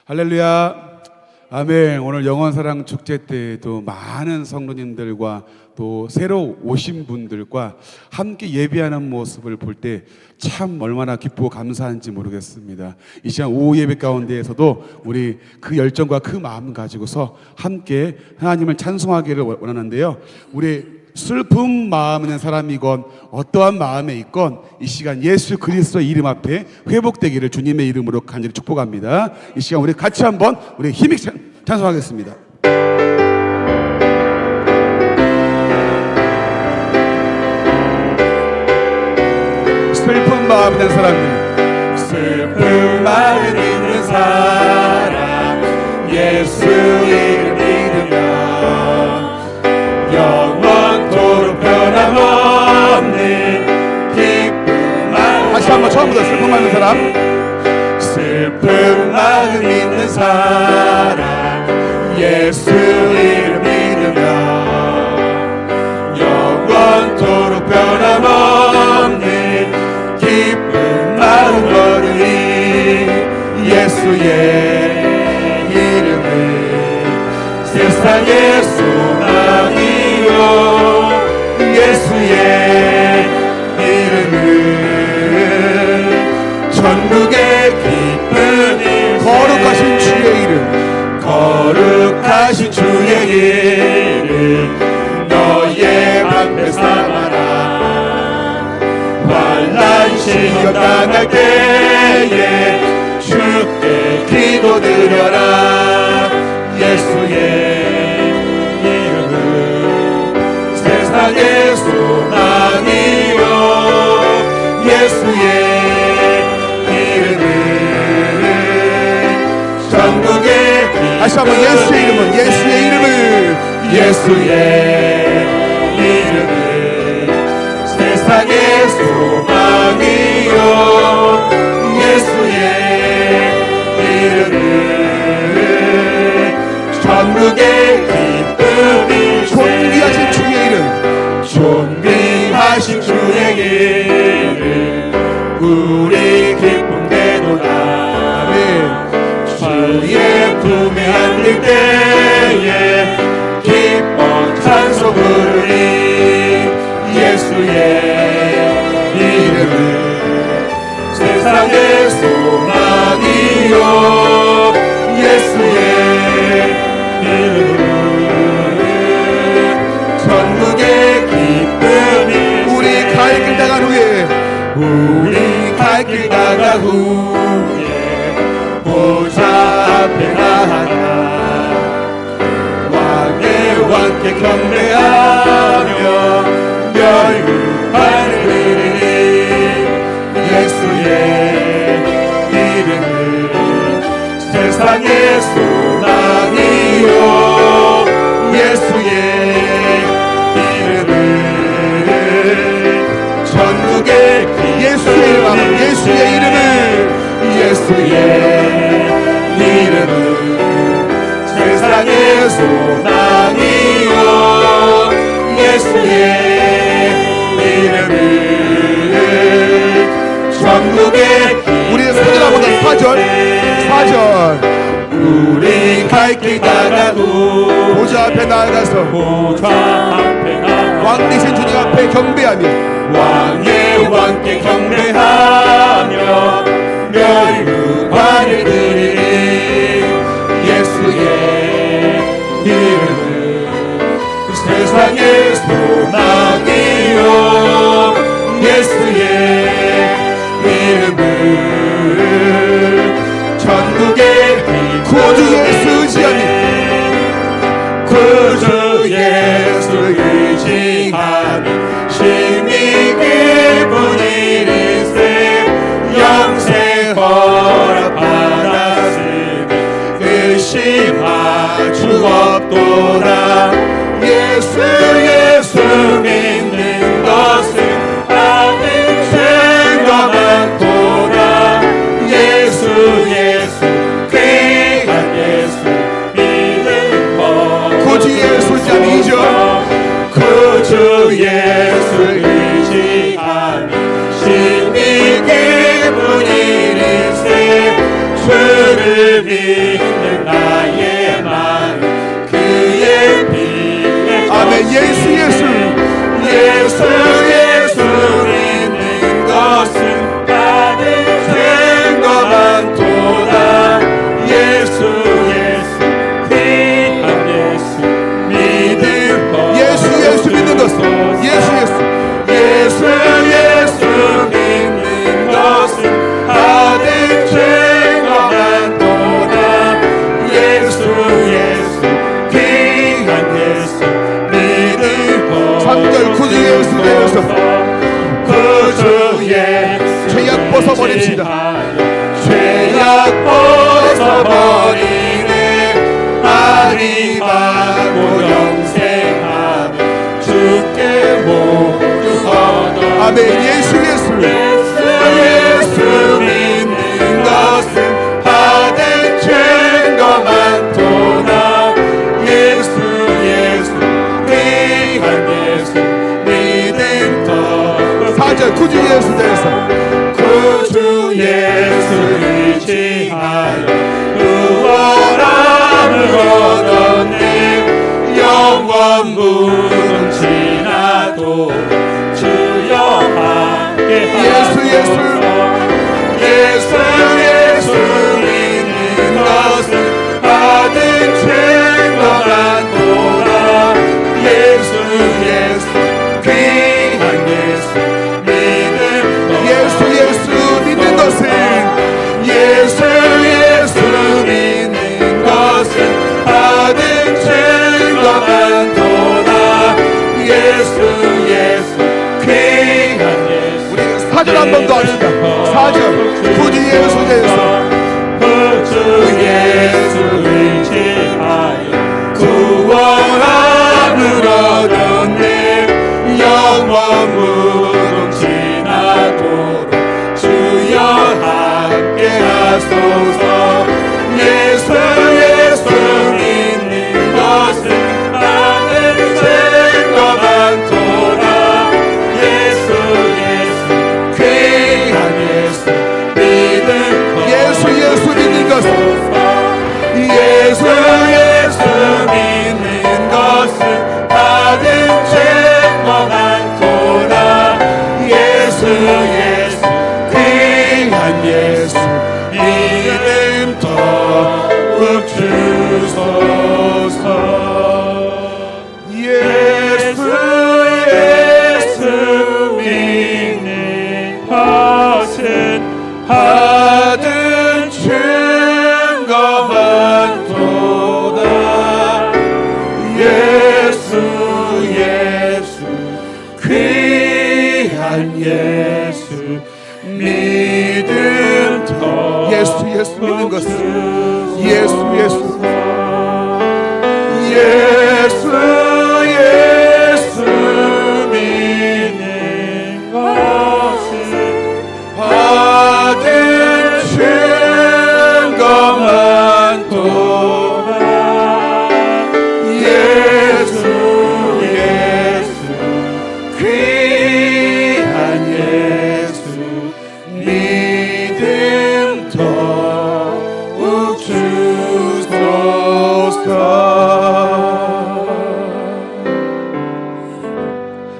할렐루야. 아멘. 오늘 영원사랑 축제 때에도 많은 성도님들과 또 새로 오신 분들과 함께 예배하는 모습을 볼 때 참 얼마나 기쁘고 감사한지 모르겠습니다. 이 시간 오후 예배 가운데에서도 우리 그 열정과 그 마음 가지고서 함께 하나님을 찬송하기를 원하는데요. 우리 슬픈 마음에 있는 사람이건 어떠한 마음에 있건 이 시간 예수 그리스도의 이름 앞에 회복되기를 주님의 이름으로 간절히 축복합니다. 이 시간 우리 같이 한번 우리 힘있게 찬송하겠습니다. 슬픈 마음 있는 사람들, 슬픈 마음 있는 사람 예수 이름 믿으며 영원토록 변함없는 기쁜 마음. 다시 한번 처음부터 슬픈 마음 있는 사람, 슬픈 마음 있는 사람 예수 이름 믿으며 영원토록 변함없는 기쁜 마음 걸으니 예수의 이름은 세상의 소망이요 예수의 이름은 천국의 기쁜 일 거룩하신 주의 이름, 거룩하신 주의 이름 너의 방패 삼아라. 환난 시험 당할 때에 주께 기도드려라. 예수의 이름은 세상의 소망이요 예수의 이름은 전국의 다시 한번 예수의 이름은, 예수의 이름은, 예수의 이름은 세상의 소망이요 예수의 이름은 전국의 기쁨이 존귀하신 주의 이름, 존귀하신 주의 이름 우리 기쁨 되도다. 아멘. 주의 품에 안길 때에 기뻐 찬송 부르리. 예수의 이름은 세상의 소망이요 예수의 이름은 전국의 기쁨이 우리 갈 길 나간 후에, 우리 갈 길 나간 후에 보좌 앞에 나아가 왕의 왕께 경배하며 멸류관을 드리니 예수의 이름은 세상의 소망이요 예수의 이름은 전국의 예수의 이름, 예수의 이름은, 예수의 이름은 세상의 소망이요 예수의 이름은 전국의 우리 손을 한번 더, 4절 우리 갈 길 나가고 보좌 앞에 나아가서 보좌 앞에 나가 왕 되신 주님 앞에 경배하며 왕의 왕께 경배하며 멸류관을 드리니 예수의 이름은 세상의 소망이요 예수의 이름은 전국의 구주 예수 의지하니 구주 예수 의지하니 심히 기쁜 일일세 영생 허락 받았으니 의심할 수 없도다. 예수 믿는 것은 아는 죄가 많도다. 예수 귀한 예수 믿는 것 구주 예수 자미죠. 구주 예수 의지하니 심히 기쁜 일일세 주를 믿 예수 되어서 구주 예수 죄악 벗어버립시다. 죄악 벗어버리네 아리바고 영생하며 주께 모두 얻어 아멘. 예수 예수 예수 믿는 것은 받은 죄가 많도다 예수 귀한 예수 믿음 더 4절 구주 예수 되어서 구주 예수 의지하여 구원함을 얻었네 영원 무덤 지나도 주여 함께 예수 예수 믿는 것은 받은 죄가 많도다 예수 귀한 예수 믿는 예수 믿는 것은 예수 믿는 것은 받은 죄가 많도다 예수 귀한 예수 우리 4절 한 번 더 합시다. 4절 구주 예수 되어서 구주 예수 의지하여 구원함을 얻었네 영원 무덤 지나도록 주여 함께 하소서 예수 믿는 것은 받은 죄가 많도다 예수 귀한 예수 믿음 예수 믿는 것은 예수 믿는 것은 받은 죄가 많도다 예수 귀한 예수 믿음 더욱 주소서 예수 믿는 것은 받은 죄가 많도다 예수 귀한 예수 믿음 더 예수 믿는 것은 예수 믿는 것은 받은 죄가 많도다 예수 귀한 예수 믿음 더욱 주소서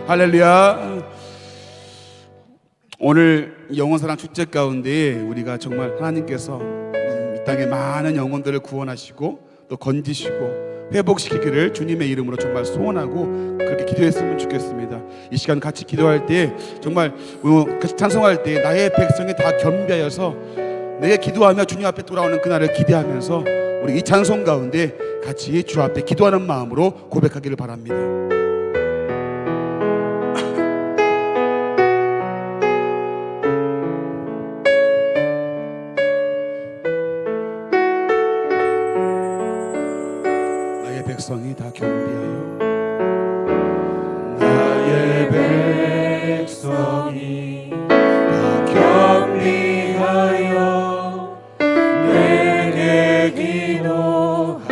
할렐루야. 오늘 영혼사랑 축제 가운데 우리가 정말 하나님께서 이 땅에 많은 영혼들을 구원하시고 또 건지시고 회복시키기를 주님의 이름으로 정말 소원하고 그렇게 기도했으면 좋겠습니다. 이 시간 같이 기도할 때 정말 같이 찬송할 때 나의 백성이 다 겸비하여서 내게 기도하며 주님 앞에 돌아오는 그날을 기대하면서 우리 이 찬송 가운데 같이 주 앞에 기도하는 마음으로 고백하기를 바랍니다. 백성이 다 겸비하여 나의 백성이 다 겸비하여 내게 기도하며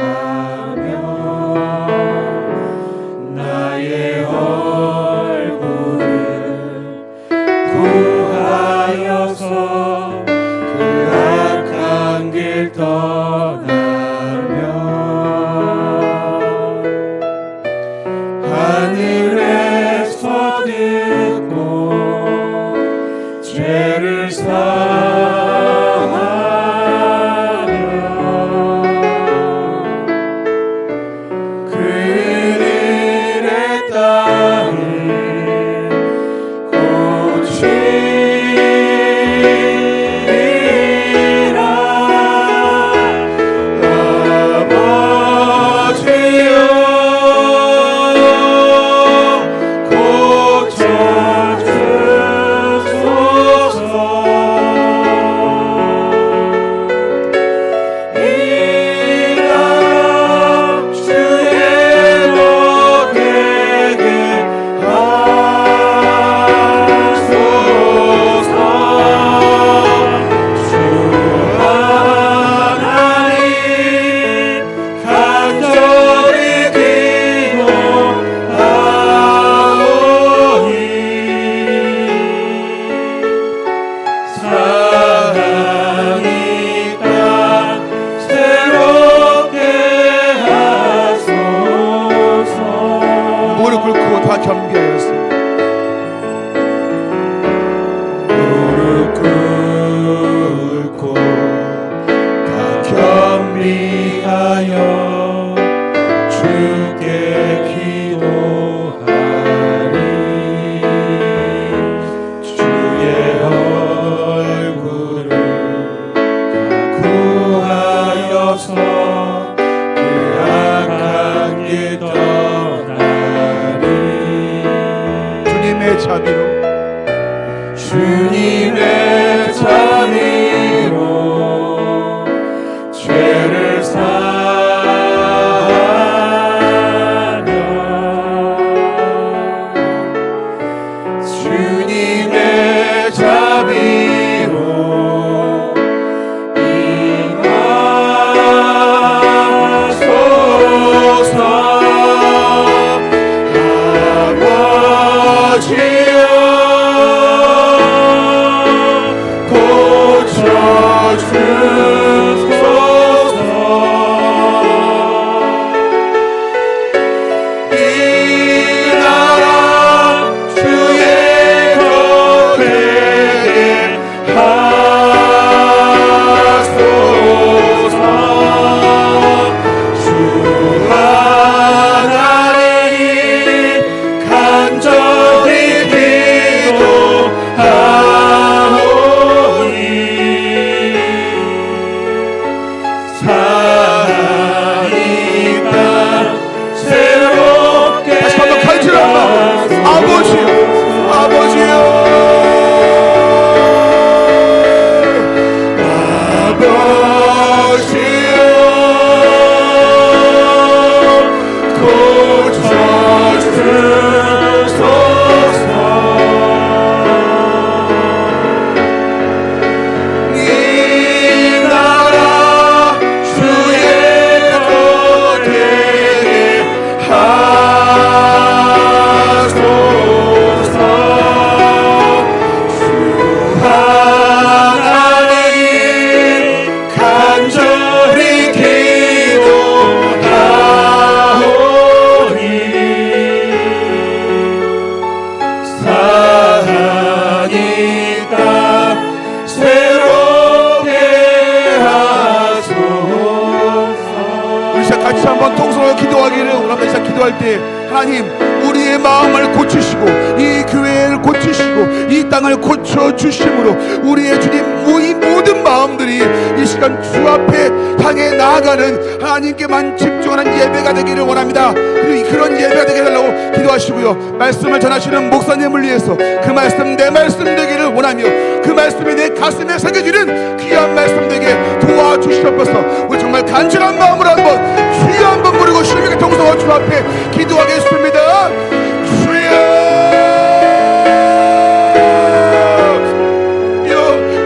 주님의 자비로 주님의 자비로 죄를 사하며 주님의 자비로 임하소서. 아버지여 고쳐주소서. 이 나라 주의 곁에 하소서. 주 하나님 간절히 기도하오니 사랑이 땅 새롭게 다시 한번 간절한 마음 아버지요 아버지요 같이 한번 통성으로 기도하기를 원합니다. 기도할 때 하나님 우리의 마음을 고치시고 이 교회를 고치시고 이 땅을 고쳐주심으로 우리의 주님 이 모든 마음들이 이 시간 주 앞에 향해 나아가는 하나님께만 집중하는 예배가 되기를 원합니다. 그리고 그런 예배가 되게 해달라고 기도하시고요. 말씀을 전하시는 목사님을 위해서 그 말씀 내 말씀 되기를 원하며 그 말씀이 내 가슴에 새겨지는 귀한 말씀 되게 도와주시옵소서. 우리 정말 간절한 마음으로 한번 주여 한번 부르고 주님께 동성화 주 앞에 기도하겠습니다. 주여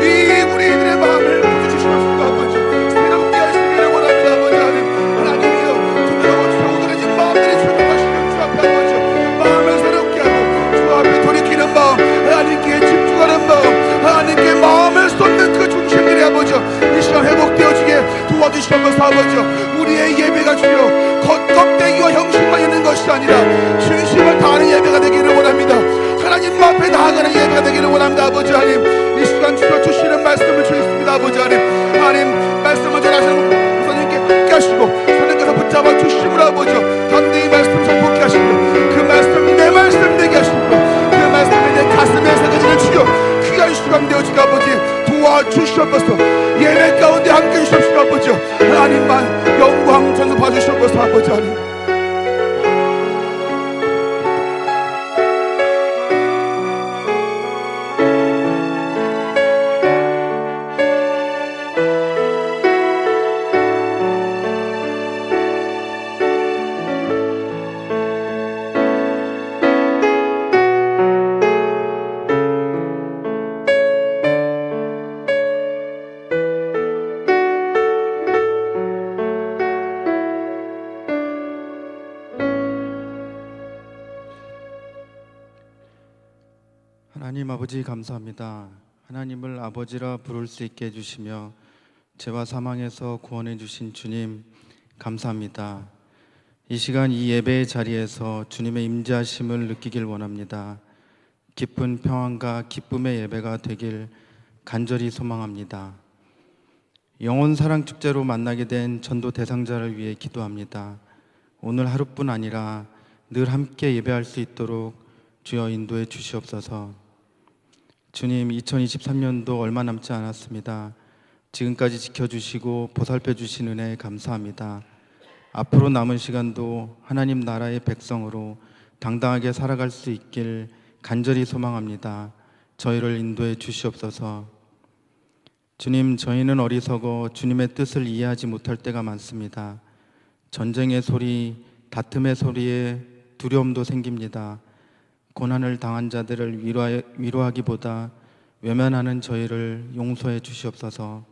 이 우리들의 마음을 고쳐주시옵소서. 아버지 새롭게 하시기를 원합니다. 아버지 하나님이여 두드러워 주여 오늘의 이 마음들이 충족하시는 주 앞에 아버지 마음을 새롭게 하고 주 앞에 돌이키는 마음 하나님께 집중하는 마음 하나님께 마음을 쏟는 그 중심들이 아버지 이 시간 회복되어지게 도와주시옵소서. 아버지 우리의 예배가 주여 겉껍데기와 형식만 있는 것이 아니라 진심을 다하는 예배가 되기를 원합니다. 하나님 앞에 나아가는 예배가 되기를 원합니다. 아버지 하나님 이 시간 주여 주시는 말씀을 주셨습니다. 아버지 하나님 말씀을 전하시는 목사님께 함께 하시고 하나님께서 붙잡아 주심으로 아버지 담대히 말씀 선포케 하시고 그 말씀 내 말씀 되게 하시고 그 말씀이 내 가슴에 새겨지는 주여 귀한 시간 되어지게 아버지 도와주시옵소서. 예배 가운데 함께 해주시옵소서. 아버지 하나님만 영광 전수 봐주시옵소서. 아버지 하나님 하나님 아버지 감사합니다. 하나님을 아버지라 부를 수 있게 해주시며 죄와 사망에서 구원해 주신 주님 감사합니다. 이 시간 이 예배의 자리에서 주님의 임재하심을 느끼길 원합니다. 깊은 평안과 기쁨의 예배가 되길 간절히 소망합니다. 영혼 사랑 축제로 만나게 된 전도 대상자를 위해 기도합니다. 오늘 하루뿐 아니라 늘 함께 예배할 수 있도록 주여 인도해 주시옵소서. 주님, 2023년도 얼마 남지 않았습니다. 지금까지 지켜주시고 보살펴 주신 은혜에 감사합니다. 앞으로 남은 시간도 하나님 나라의 백성으로 당당하게 살아갈 수 있길 간절히 소망합니다. 저희를 인도해 주시옵소서. 주님, 저희는 어리석어 주님의 뜻을 이해하지 못할 때가 많습니다. 전쟁의 소리, 다툼의 소리에 두려움도 생깁니다. 고난을 당한 자들을 위로하기보다 외면하는 저희를 용서해 주시옵소서.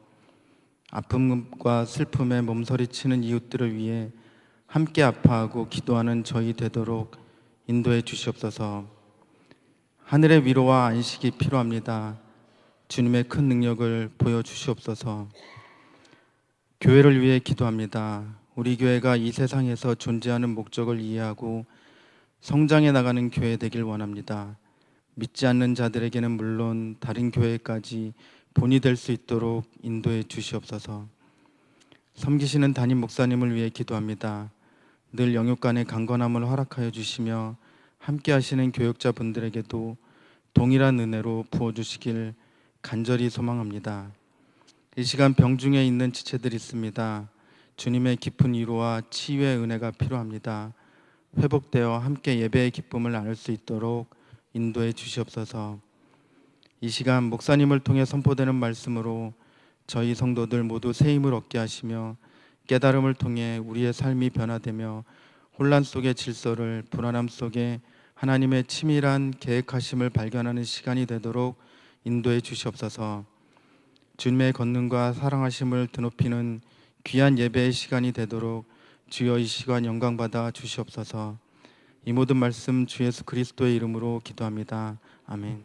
아픔과 슬픔에 몸서리치는 이웃들을 위해 함께 아파하고 기도하는 저희 되도록 인도해 주시옵소서. 하늘의 위로와 안식이 필요합니다. 주님의 큰 능력을 보여주시옵소서. 교회를 위해 기도합니다. 우리 교회가 이 세상에서 존재하는 목적을 이해하고 성장해 나가는 교회 되길 원합니다. 믿지 않는 자들에게는 물론 다른 교회까지 본이 될 수 있도록 인도해 주시옵소서. 섬기시는 담임 목사님을 위해 기도합니다. 늘 영육간의 강건함을 허락하여 주시며 함께 하시는 교역자분들에게도 동일한 은혜로 부어주시길 간절히 소망합니다. 이 시간 병중에 있는 지체들이 있습니다. 주님의 깊은 위로와 치유의 은혜가 필요합니다. 회복되어 함께 예배의 기쁨을 나눌 수 있도록 인도해 주시옵소서. 이 시간 목사님을 통해 선포되는 말씀으로 저희 성도들 모두 새 힘을 얻게 하시며 깨달음을 통해 우리의 삶이 변화되며 혼란 속의 질서를 불안함 속에 하나님의 치밀한 계획하심을 발견하는 시간이 되도록 인도해 주시옵소서. 주님의 권능과 사랑하심을 드높이는 귀한 예배의 시간이 되도록 주여 이 시간 영광받아 주시옵소서. 이 모든 말씀 주 예수 그리스도의 이름으로 기도합니다. 아멘.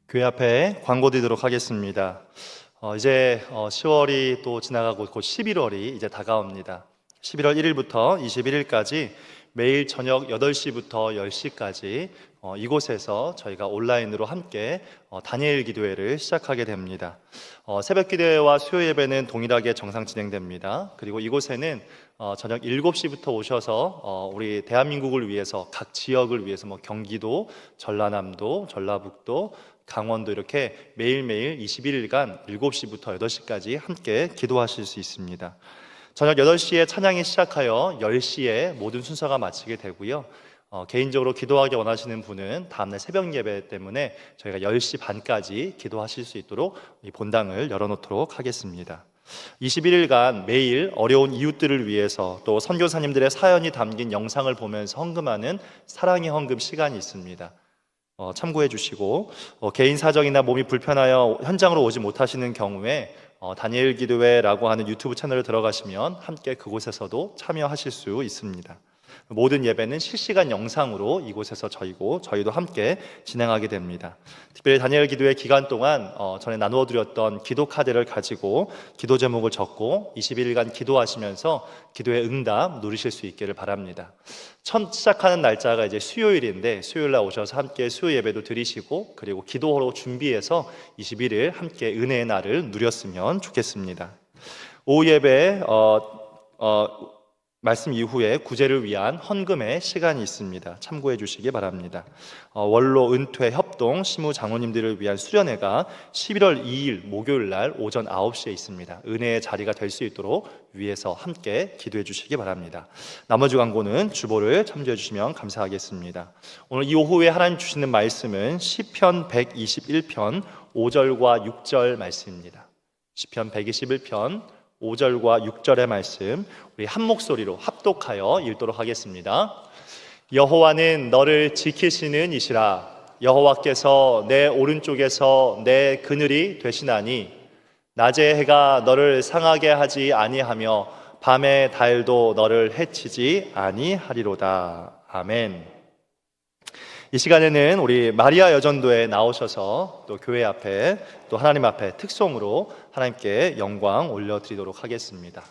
교회 앞에 광고 드리도록 하겠습니다. 이제 10월이 또 지나가고 곧 11월이 이제 다가옵니다. 11월 1일부터 21일까지 매일 저녁 8시부터 10시까지 이곳에서 저희가 온라인으로 함께 다니엘 기도회를 시작하게 됩니다. 새벽 기도회와 수요 예배는 동일하게 정상 진행됩니다. 그리고 이곳에는 저녁 7시부터 오셔서 우리 대한민국을 위해서 각 지역을 위해서 경기도, 전라남도, 전라북도, 강원도 이렇게 매일매일 21일간 7시부터 8시까지 함께 기도하실 수 있습니다. 저녁 8시에 찬양이 시작하여 10시에 모든 순서가 마치게 되고요. 개인적으로 기도하기 원하시는 분은 다음날 새벽 예배 때문에 저희가 10시 반까지 기도하실 수 있도록 이 본당을 열어놓도록 하겠습니다. 21일간 매일 어려운 이웃들을 위해서 또 선교사님들의 사연이 담긴 영상을 보면서 헌금하는 사랑의 헌금 시간이 있습니다. 참고해 주시고 개인 사정이나 몸이 불편하여 현장으로 오지 못하시는 경우에 다니엘 기도회라고 하는 유튜브 채널에 들어가시면 함께 그곳에서도 참여하실 수 있습니다. 모든 예배는 실시간 영상으로 이곳에서 저희도 함께 진행하게 됩니다. 특별히 다니엘 기도회 기간 동안 전에 나누어 드렸던 기도 카드를 가지고 기도 제목을 적고 21일간 기도하시면서 기도의 응답 누리실 수 있기를 바랍니다. 처음 시작하는 날짜가 이제 수요일인데 수요일 날 오셔서 함께 수요 예배도 드리시고 그리고 기도로 준비해서 21일 함께 은혜의 날을 누렸으면 좋겠습니다. 오후 예배 말씀 이후에 구제를 위한 헌금의 시간이 있습니다. 참고해 주시기 바랍니다. 원로, 은퇴, 협동, 시무 장로님들을 위한 수련회가 11월 2일 목요일 날 오전 9시에 있습니다. 은혜의 자리가 될 수 있도록 위에서 함께 기도해 주시기 바랍니다. 나머지 광고는 주보를 참조해 주시면 감사하겠습니다. 오늘 이 오후에 하나님 주시는 말씀은 시편 121편 5절과 6절 말씀입니다. 시편 121편 5절과 6절의 말씀 우리 한 목소리로 합독하여 읽도록 하겠습니다. 여호와는 너를 지키시는 이시라. 여호와께서 내 오른쪽에서 내 그늘이 되시나니 낮의 해가 너를 상하게 하지 아니하며 밤의 달도 너를 해치지 아니하리로다. 아멘. 이 시간에는 우리 마리아 여전도에 나오셔서 또 교회 앞에 또 하나님 앞에 특송으로 하나님께 영광 올려드리도록 하겠습니다.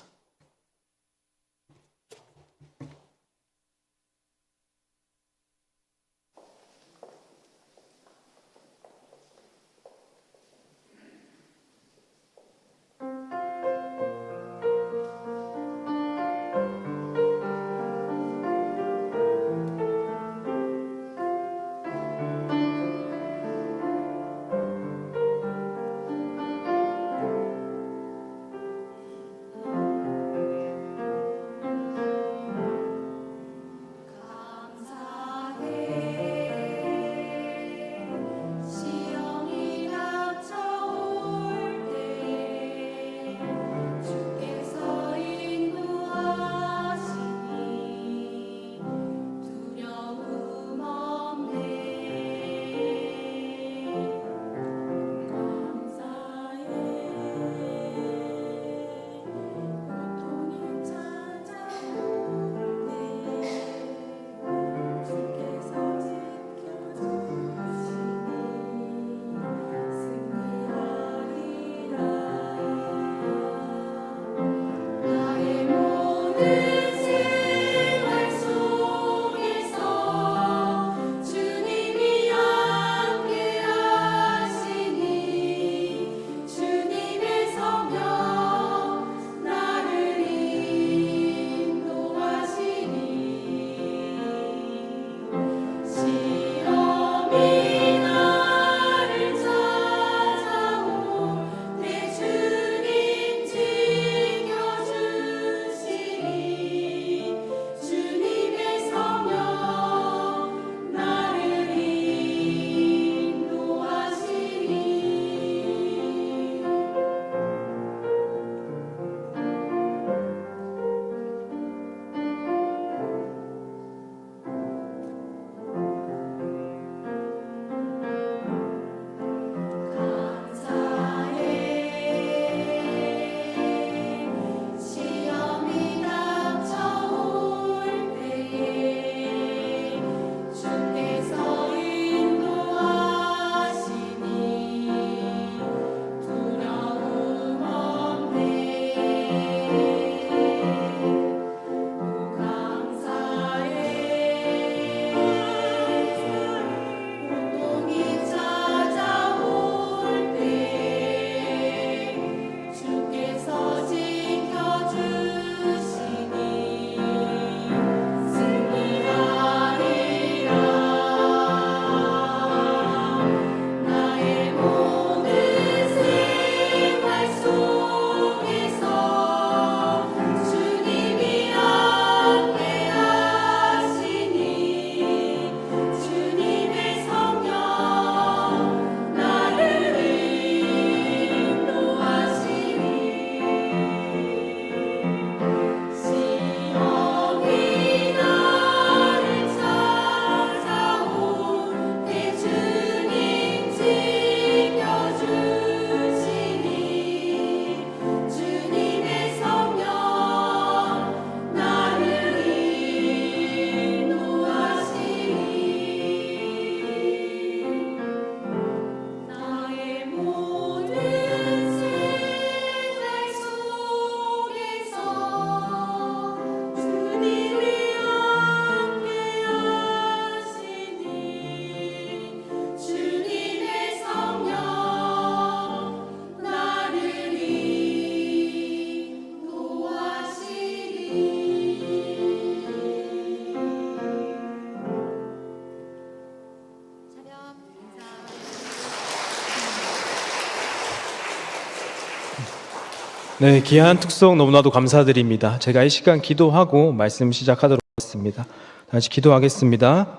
네, 귀한 특송 너무나도 감사드립니다. 제가 이 시간 기도하고 말씀 시작하도록 하겠습니다. 다시 기도하겠습니다.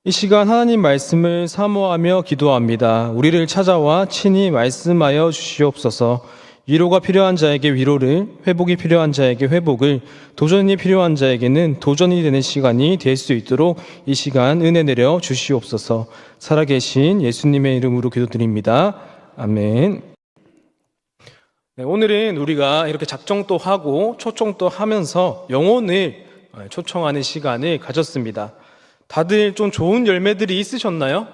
이 시간 하나님 말씀을 사모하며 기도합니다. 우리를 찾아와 친히 말씀하여 주시옵소서. 위로가 필요한 자에게 위로를, 회복이 필요한 자에게 회복을, 도전이 필요한 자에게는 도전이 되는 시간이 될 수 있도록 이 시간 은혜 내려 주시옵소서. 살아계신 예수님의 이름으로 기도드립니다. 아멘. 네, 오늘은 우리가 이렇게 작정도 하고 초청도 하면서 영혼을 초청하는 시간을 가졌습니다. 다들 좀 좋은 열매들이 있으셨나요?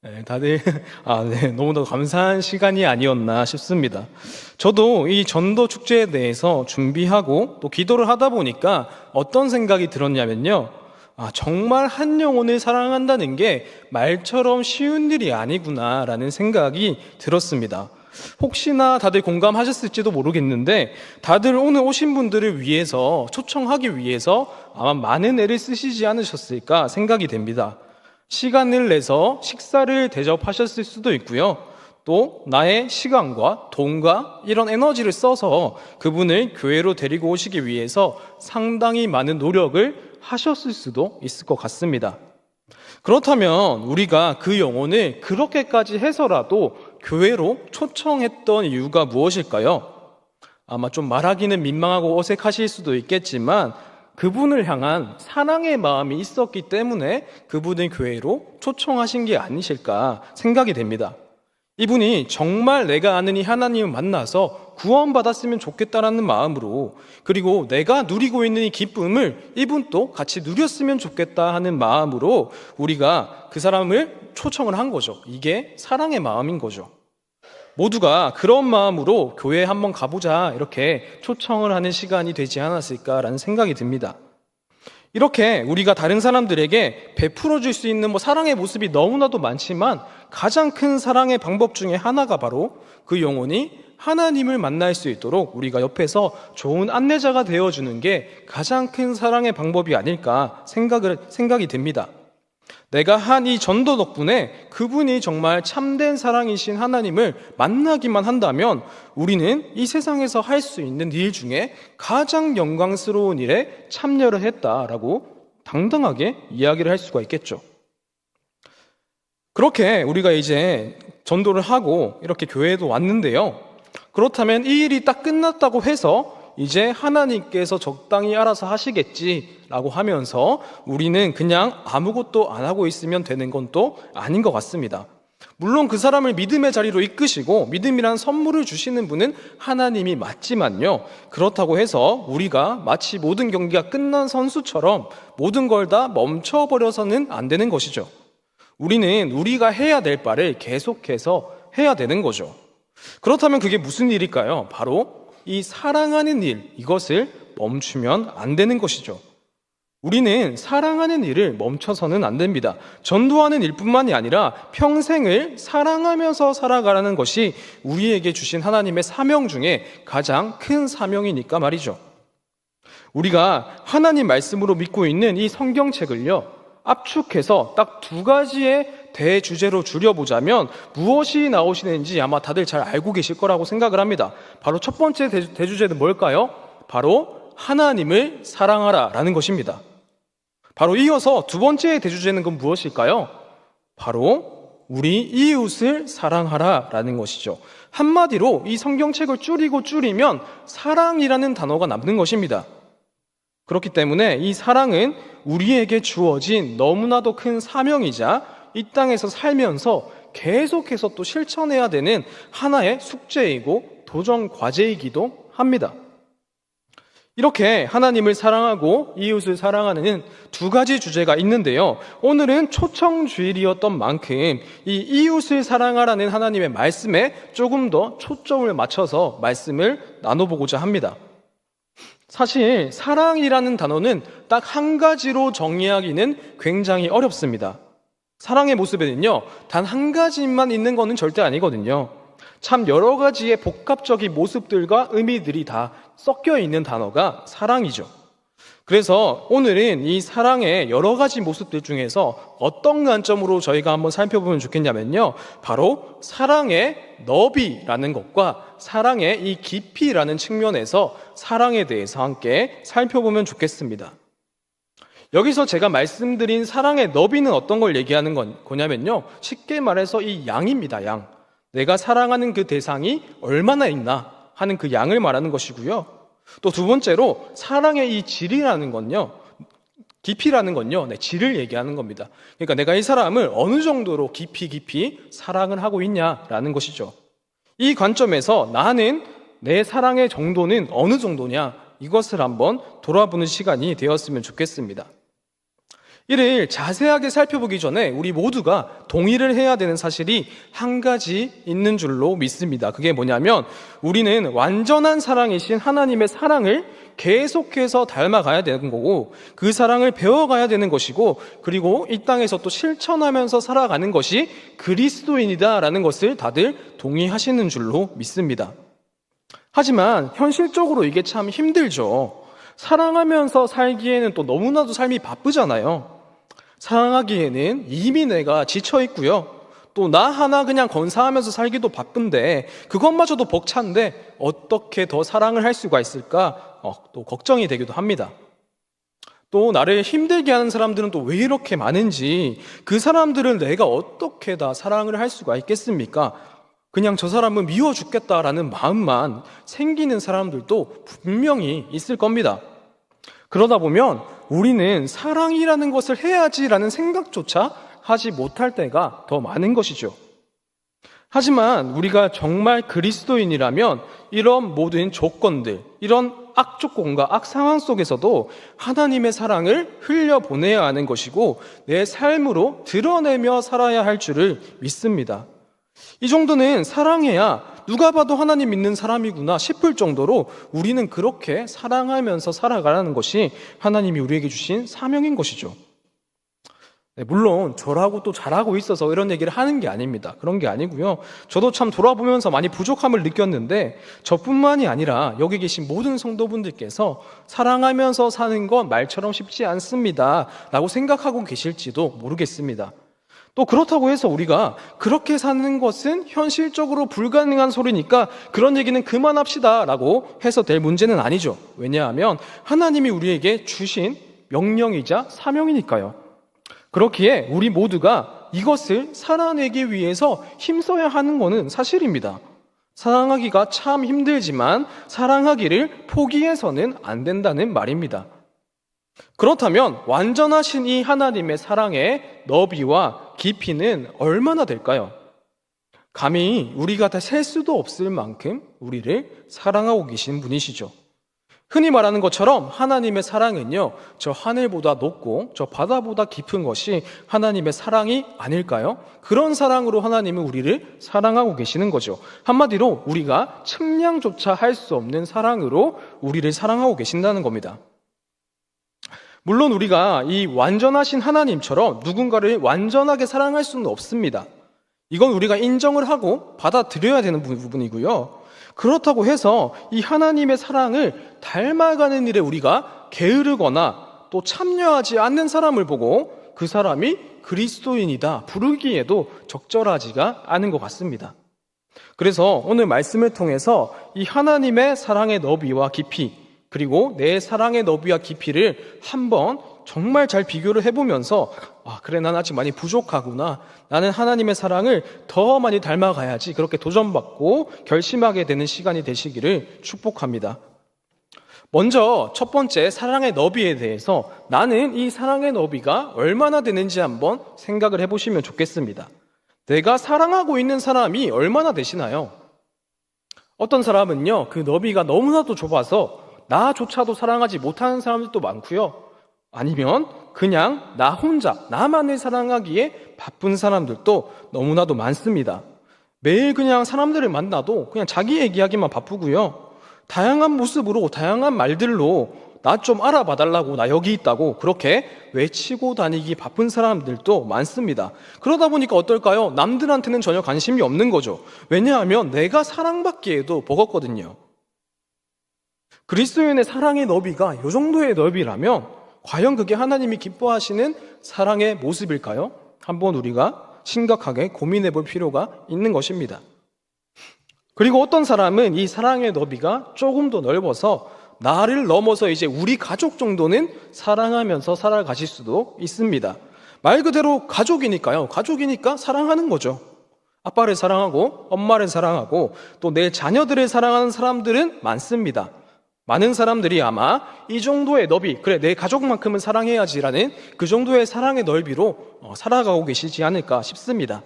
네, 다들 너무나 감사한 시간이 아니었나 싶습니다. 저도 이 전도 축제에 대해서 준비하고 또 기도를 하다 보니까 어떤 생각이 들었냐면요. 정말 한 영혼을 사랑한다는 게 말처럼 쉬운 일이 아니구나라는 생각이 들었습니다. 혹시나 다들 공감하셨을지도 모르겠는데 다들 오늘 오신 분들을 위해서 초청하기 위해서 아마 많은 애를 쓰시지 않으셨을까 생각이 됩니다. 시간을 내서 식사를 대접하셨을 수도 있고요. 또 나의 시간과 돈과 이런 에너지를 써서 그분을 교회로 데리고 오시기 위해서 상당히 많은 노력을 하셨을 수도 있을 것 같습니다. 그렇다면 우리가 그 영혼을 그렇게까지 해서라도 교회로 초청했던 이유가 무엇일까요? 아마 좀 말하기는 민망하고 어색하실 수도 있겠지만 그분을 향한 사랑의 마음이 있었기 때문에 그분을 교회로 초청하신 게 아니실까 생각이 됩니다. 이분이 정말 내가 아는 이 하나님을 만나서 구원받았으면 좋겠다라는 마음으로, 그리고 내가 누리고 있는 이 기쁨을 이분도 같이 누렸으면 좋겠다 하는 마음으로 우리가 그 사람을 초청을 한 거죠. 이게 사랑의 마음인 거죠. 모두가 그런 마음으로 교회에 한번 가보자 이렇게 초청을 하는 시간이 되지 않았을까라는 생각이 듭니다. 이렇게 우리가 다른 사람들에게 베풀어 줄 수 있는 사랑의 모습이 너무나도 많지만 가장 큰 사랑의 방법 중에 하나가 바로 그 영혼이 하나님을 만날 수 있도록 우리가 옆에서 좋은 안내자가 되어주는 게 가장 큰 사랑의 방법이 아닐까 생각이 됩니다. 내가 한 이 전도 덕분에 그분이 정말 참된 사랑이신 하나님을 만나기만 한다면 우리는 이 세상에서 할 수 있는 일 중에 가장 영광스러운 일에 참여를 했다라고 당당하게 이야기를 할 수가 있겠죠. 그렇게 우리가 이제 전도를 하고 이렇게 교회에도 왔는데요. 그렇다면 이 일이 딱 끝났다고 해서 이제 하나님께서 적당히 알아서 하시겠지라고 하면서 우리는 그냥 아무것도 안 하고 있으면 되는 건 또 아닌 것 같습니다. 물론 그 사람을 믿음의 자리로 이끄시고 믿음이란 선물을 주시는 분은 하나님이 맞지만요. 그렇다고 해서 우리가 마치 모든 경기가 끝난 선수처럼 모든 걸 다 멈춰버려서는 안 되는 것이죠. 우리는 우리가 해야 될 바를 계속해서 해야 되는 거죠. 그렇다면 그게 무슨 일일까요? 바로 이 사랑하는 일, 이것을 멈추면 안 되는 것이죠. 우리는 사랑하는 일을 멈춰서는 안 됩니다. 전도하는 일뿐만이 아니라 평생을 사랑하면서 살아가라는 것이 우리에게 주신 하나님의 사명 중에 가장 큰 사명이니까 말이죠. 우리가 하나님 말씀으로 믿고 있는 이 성경책을요, 압축해서 딱 두 가지의 대주제로 줄여보자면 무엇이 나오시는지 아마 다들 잘 알고 계실 거라고 생각을 합니다. 바로 첫 번째 대주제는 뭘까요? 바로 하나님을 사랑하라 라는 것입니다. 바로 이어서 두 번째 대주제는 그럼 무엇일까요? 바로 우리 이웃을 사랑하라 라는 것이죠. 한마디로 이 성경책을 줄이면 사랑이라는 단어가 남는 것입니다. 그렇기 때문에 이 사랑은 우리에게 주어진 너무나도 큰 사명이자 이 땅에서 살면서 계속해서 또 실천해야 되는 하나의 숙제이고 도전 과제이기도 합니다. 이렇게 하나님을 사랑하고 이웃을 사랑하는 두 가지 주제가 있는데요. 오늘은 초청주일이었던 만큼 이 이웃을 사랑하라는 하나님의 말씀에 조금 더 초점을 맞춰서 말씀을 나눠보고자 합니다. 사실 사랑이라는 단어는 딱 한 가지로 정의하기는 굉장히 어렵습니다. 사랑의 모습에는요, 단 한 가지만 있는 것은 절대 아니거든요. 참 여러 가지의 복합적인 모습들과 의미들이 다 섞여 있는 단어가 사랑이죠. 그래서 오늘은 이 사랑의 여러 가지 모습들 중에서 어떤 관점으로 저희가 한번 살펴보면 좋겠냐면요, 바로 사랑의 너비라는 것과 사랑의 이 깊이라는 측면에서 사랑에 대해서 함께 살펴보면 좋겠습니다. 여기서 제가 말씀드린 사랑의 너비는 어떤 걸 얘기하는 거냐면요, 쉽게 말해서 이 양입니다. 양. 내가 사랑하는 그 대상이 얼마나 있나 하는 그 양을 말하는 것이고요. 또 두 번째로 사랑의 이 질이라는 건요, 깊이라는 건요, 질을 얘기하는 겁니다. 그러니까 내가 이 사람을 어느 정도로 깊이 사랑을 하고 있냐라는 것이죠. 이 관점에서 나는 내 사랑의 정도는 어느 정도냐, 이것을 한번 돌아보는 시간이 되었으면 좋겠습니다. 이를 자세하게 살펴보기 전에 우리 모두가 동의를 해야 되는 사실이 한 가지 있는 줄로 믿습니다. 그게 뭐냐면, 우리는 완전한 사랑이신 하나님의 사랑을 계속해서 닮아가야 되는 거고, 그 사랑을 배워가야 되는 것이고, 그리고 이 땅에서 또 실천하면서 살아가는 것이 그리스도인이다라는 것을 다들 동의하시는 줄로 믿습니다. 하지만 현실적으로 이게 참 힘들죠. 사랑하면서 살기에는 또 너무나도 삶이 바쁘잖아요. 사랑하기에는 이미 내가 지쳐 있고요, 또 나 하나 그냥 건사하면서 살기도 바쁜데 그것마저도 벅찬데 어떻게 더 사랑을 할 수가 있을까? 또 걱정이 되기도 합니다. 또 나를 힘들게 하는 사람들은 또 왜 이렇게 많은지, 그 사람들은 내가 어떻게 다 사랑을 할 수가 있겠습니까? 그냥 저 사람은 미워 죽겠다라는 마음만 생기는 사람들도 분명히 있을 겁니다. 그러다 보면 우리는 사랑이라는 것을 해야지라는 생각조차 하지 못할 때가 더 많은 것이죠. 하지만 우리가 정말 그리스도인이라면 이런 모든 조건들, 이런 악조건과 악상황 속에서도 하나님의 사랑을 흘려보내야 하는 것이고 내 삶으로 드러내며 살아야 할 줄을 믿습니다. 이 정도는 사랑해야 누가 봐도 하나님 믿는 사람이구나 싶을 정도로 우리는 그렇게 사랑하면서 살아가라는 것이 하나님이 우리에게 주신 사명인 것이죠. 물론 저라고 또 잘하고 있어서 이런 얘기를 하는 게 아닙니다. 그런 게 아니고요. 저도 참 돌아보면서 많이 부족함을 느꼈는데 저뿐만이 아니라 여기 계신 모든 성도분들께서 사랑하면서 사는 건 말처럼 쉽지 않습니다 라고 생각하고 계실지도 모르겠습니다. 또 그렇다고 해서 우리가 그렇게 사는 것은 현실적으로 불가능한 소리니까 그런 얘기는 그만합시다 라고 해서 될 문제는 아니죠. 왜냐하면 하나님이 우리에게 주신 명령이자 사명이니까요. 그렇기에 우리 모두가 이것을 살아내기 위해서 힘써야 하는 것은 사실입니다. 사랑하기가 참 힘들지만 사랑하기를 포기해서는 안 된다는 말입니다. 그렇다면 완전하신 이 하나님의 사랑의 너비와 깊이는 얼마나 될까요? 감히 우리가 다 셀 수도 없을 만큼 우리를 사랑하고 계신 분이시죠. 흔히 말하는 것처럼 하나님의 사랑은요, 저 하늘보다 높고 저 바다보다 깊은 것이 하나님의 사랑이 아닐까요? 그런 사랑으로 하나님은 우리를 사랑하고 계시는 거죠. 한마디로 우리가 측량조차 할 수 없는 사랑으로 우리를 사랑하고 계신다는 겁니다. 물론 우리가 이 완전하신 하나님처럼 누군가를 완전하게 사랑할 수는 없습니다. 이건 우리가 인정을 하고 받아들여야 되는 부분이고요. 그렇다고 해서 이 하나님의 사랑을 닮아가는 일에 우리가 게으르거나 또 참여하지 않는 사람을 보고 그 사람이 그리스도인이다 부르기에도 적절하지가 않은 것 같습니다. 그래서 오늘 말씀을 통해서 이 하나님의 사랑의 너비와 깊이, 그리고 내 사랑의 너비와 깊이를 한번 정말 잘 비교를 해보면서 그래, 난 아직 많이 부족하구나, 나는 하나님의 사랑을 더 많이 닮아가야지, 그렇게 도전받고 결심하게 되는 시간이 되시기를 축복합니다. 먼저 첫 번째 사랑의 너비에 대해서, 나는 이 사랑의 너비가 얼마나 되는지 한번 생각을 해보시면 좋겠습니다. 내가 사랑하고 있는 사람이 얼마나 되시나요? 어떤 사람은요, 그 너비가 너무나도 좁아서 나조차도 사랑하지 못하는 사람들도 많고요. 아니면 그냥 나 혼자 나만을 사랑하기에 바쁜 사람들도 너무나도 많습니다. 매일 그냥 사람들을 만나도 그냥 자기 얘기하기만 바쁘고요. 다양한 모습으로 다양한 말들로 나 좀 알아봐 달라고, 나 여기 있다고 그렇게 외치고 다니기 바쁜 사람들도 많습니다. 그러다 보니까 어떨까요? 남들한테는 전혀 관심이 없는 거죠. 왜냐하면 내가 사랑받기에도 버겁거든요. 그리스도인의 사랑의 너비가 이 정도의 너비라면 과연 그게 하나님이 기뻐하시는 사랑의 모습일까요? 한번 우리가 심각하게 고민해 볼 필요가 있는 것입니다. 그리고 어떤 사람은 이 사랑의 너비가 조금 더 넓어서 나를 넘어서 이제 우리 가족 정도는 사랑하면서 살아가실 수도 있습니다. 말 그대로 가족이니까요. 가족이니까 사랑하는 거죠. 아빠를 사랑하고 엄마를 사랑하고 또 내 자녀들을 사랑하는 사람들은 많습니다. 많은 사람들이 아마 이 정도의 너비, 그래 내 가족만큼은 사랑해야지라는 그 정도의 사랑의 넓이로 살아가고 계시지 않을까 싶습니다.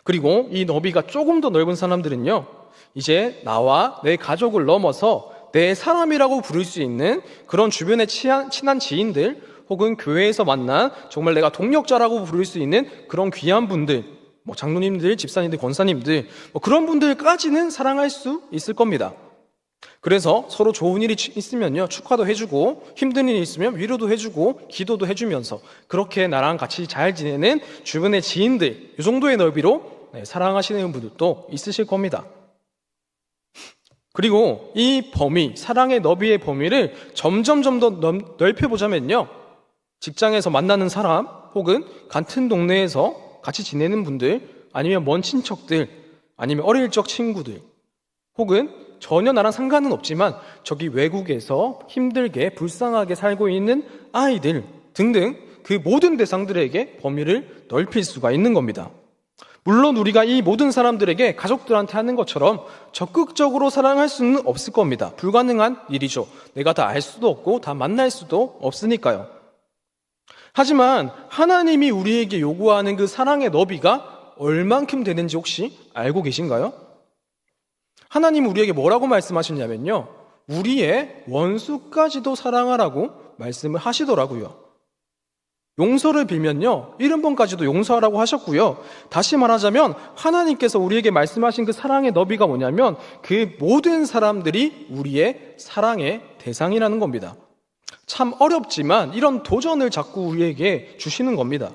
그리고 이 너비가 조금 더 넓은 사람들은요, 이제 나와 내 가족을 넘어서 내 사람이라고 부를 수 있는 그런 주변의 친한 지인들 혹은 교회에서 만난 정말 내가 동력자라고 부를 수 있는 그런 귀한 분들, 뭐 장로님들, 집사님들, 권사님들, 뭐 그런 분들까지는 사랑할 수 있을 겁니다. 그래서 서로 좋은 일이 있으면요, 축하도 해주고, 힘든 일이 있으면 위로도 해주고, 기도도 해주면서 그렇게 나랑 같이 잘 지내는 주변의 지인들, 이 정도의 넓이로 사랑하시는 분들도 있으실 겁니다. 그리고 이 범위, 사랑의 너비의 범위를 점점 더 넓혀보자면요, 직장에서 만나는 사람 혹은 같은 동네에서 같이 지내는 분들, 아니면 먼 친척들, 아니면 어릴 적 친구들, 혹은 전혀 나랑 상관은 없지만 저기 외국에서 힘들게 불쌍하게 살고 있는 아이들 등등 그 모든 대상들에게 범위를 넓힐 수가 있는 겁니다. 물론 우리가 이 모든 사람들에게 가족들한테 하는 것처럼 적극적으로 사랑할 수는 없을 겁니다. 불가능한 일이죠. 내가 다 알 수도 없고 다 만날 수도 없으니까요. 하지만 하나님이 우리에게 요구하는 그 사랑의 너비가 얼만큼 되는지 혹시 알고 계신가요? 하나님은 우리에게 뭐라고 말씀하셨냐면요, 우리의 원수까지도 사랑하라고 말씀을 하시더라고요. 용서를 빌면요 70번까지도 용서하라고 하셨고요, 다시 말하자면 하나님께서 우리에게 말씀하신 그 사랑의 너비가 뭐냐면 그 모든 사람들이 우리의 사랑의 대상이라는 겁니다. 참 어렵지만 이런 도전을 자꾸 우리에게 주시는 겁니다.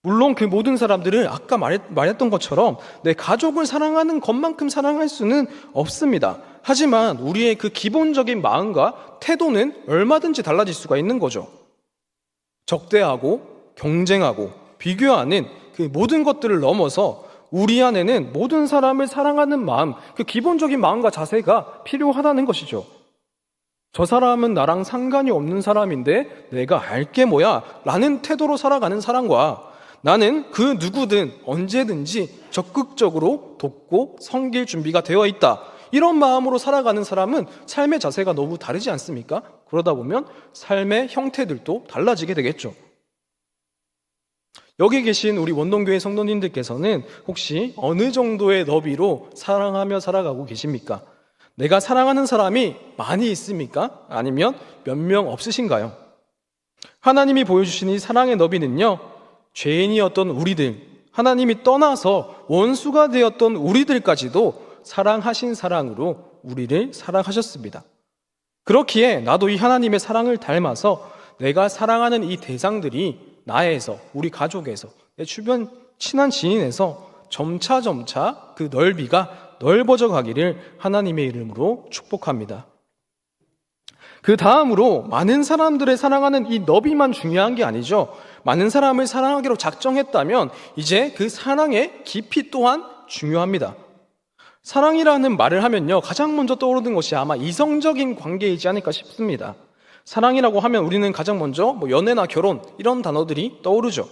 물론 그 모든 사람들을 아까 말했던 것처럼 내 가족을 사랑하는 것만큼 사랑할 수는 없습니다. 하지만 우리의 그 기본적인 마음과 태도는 얼마든지 달라질 수가 있는 거죠. 적대하고 경쟁하고 비교하는 그 모든 것들을 넘어서 우리 안에는 모든 사람을 사랑하는 마음, 그 기본적인 마음과 자세가 필요하다는 것이죠. 저 사람은 나랑 상관이 없는 사람인데 내가 알게 뭐야? 라는 태도로 살아가는 사람과 나는 그 누구든 언제든지 적극적으로 돕고 섬길 준비가 되어 있다, 이런 마음으로 살아가는 사람은 삶의 자세가 너무 다르지 않습니까? 그러다 보면 삶의 형태들도 달라지게 되겠죠. 여기 계신 우리 원동교회 성도님들께서는 혹시 어느 정도의 너비로 사랑하며 살아가고 계십니까? 내가 사랑하는 사람이 많이 있습니까? 아니면 몇 명 없으신가요? 하나님이 보여주신 이 사랑의 너비는요, 죄인이었던 우리들, 하나님이 떠나서 원수가 되었던 우리들까지도 사랑하신 사랑으로 우리를 사랑하셨습니다. 그렇기에 나도 이 하나님의 사랑을 닮아서 내가 사랑하는 이 대상들이 나에서, 우리 가족에서, 내 주변 친한 지인에서 점차 그 넓이가 넓어져 가기를 하나님의 이름으로 축복합니다. 그 다음으로 많은 사람들을 사랑하는 이 너비만 중요한 게 아니죠. 많은 사람을 사랑하기로 작정했다면 이제 그 사랑의 깊이 또한 중요합니다. 사랑이라는 말을 하면요, 가장 먼저 떠오르는 것이 아마 이성적인 관계이지 않을까 싶습니다. 사랑이라고 하면 우리는 가장 먼저 연애나 결혼 이런 단어들이 떠오르죠.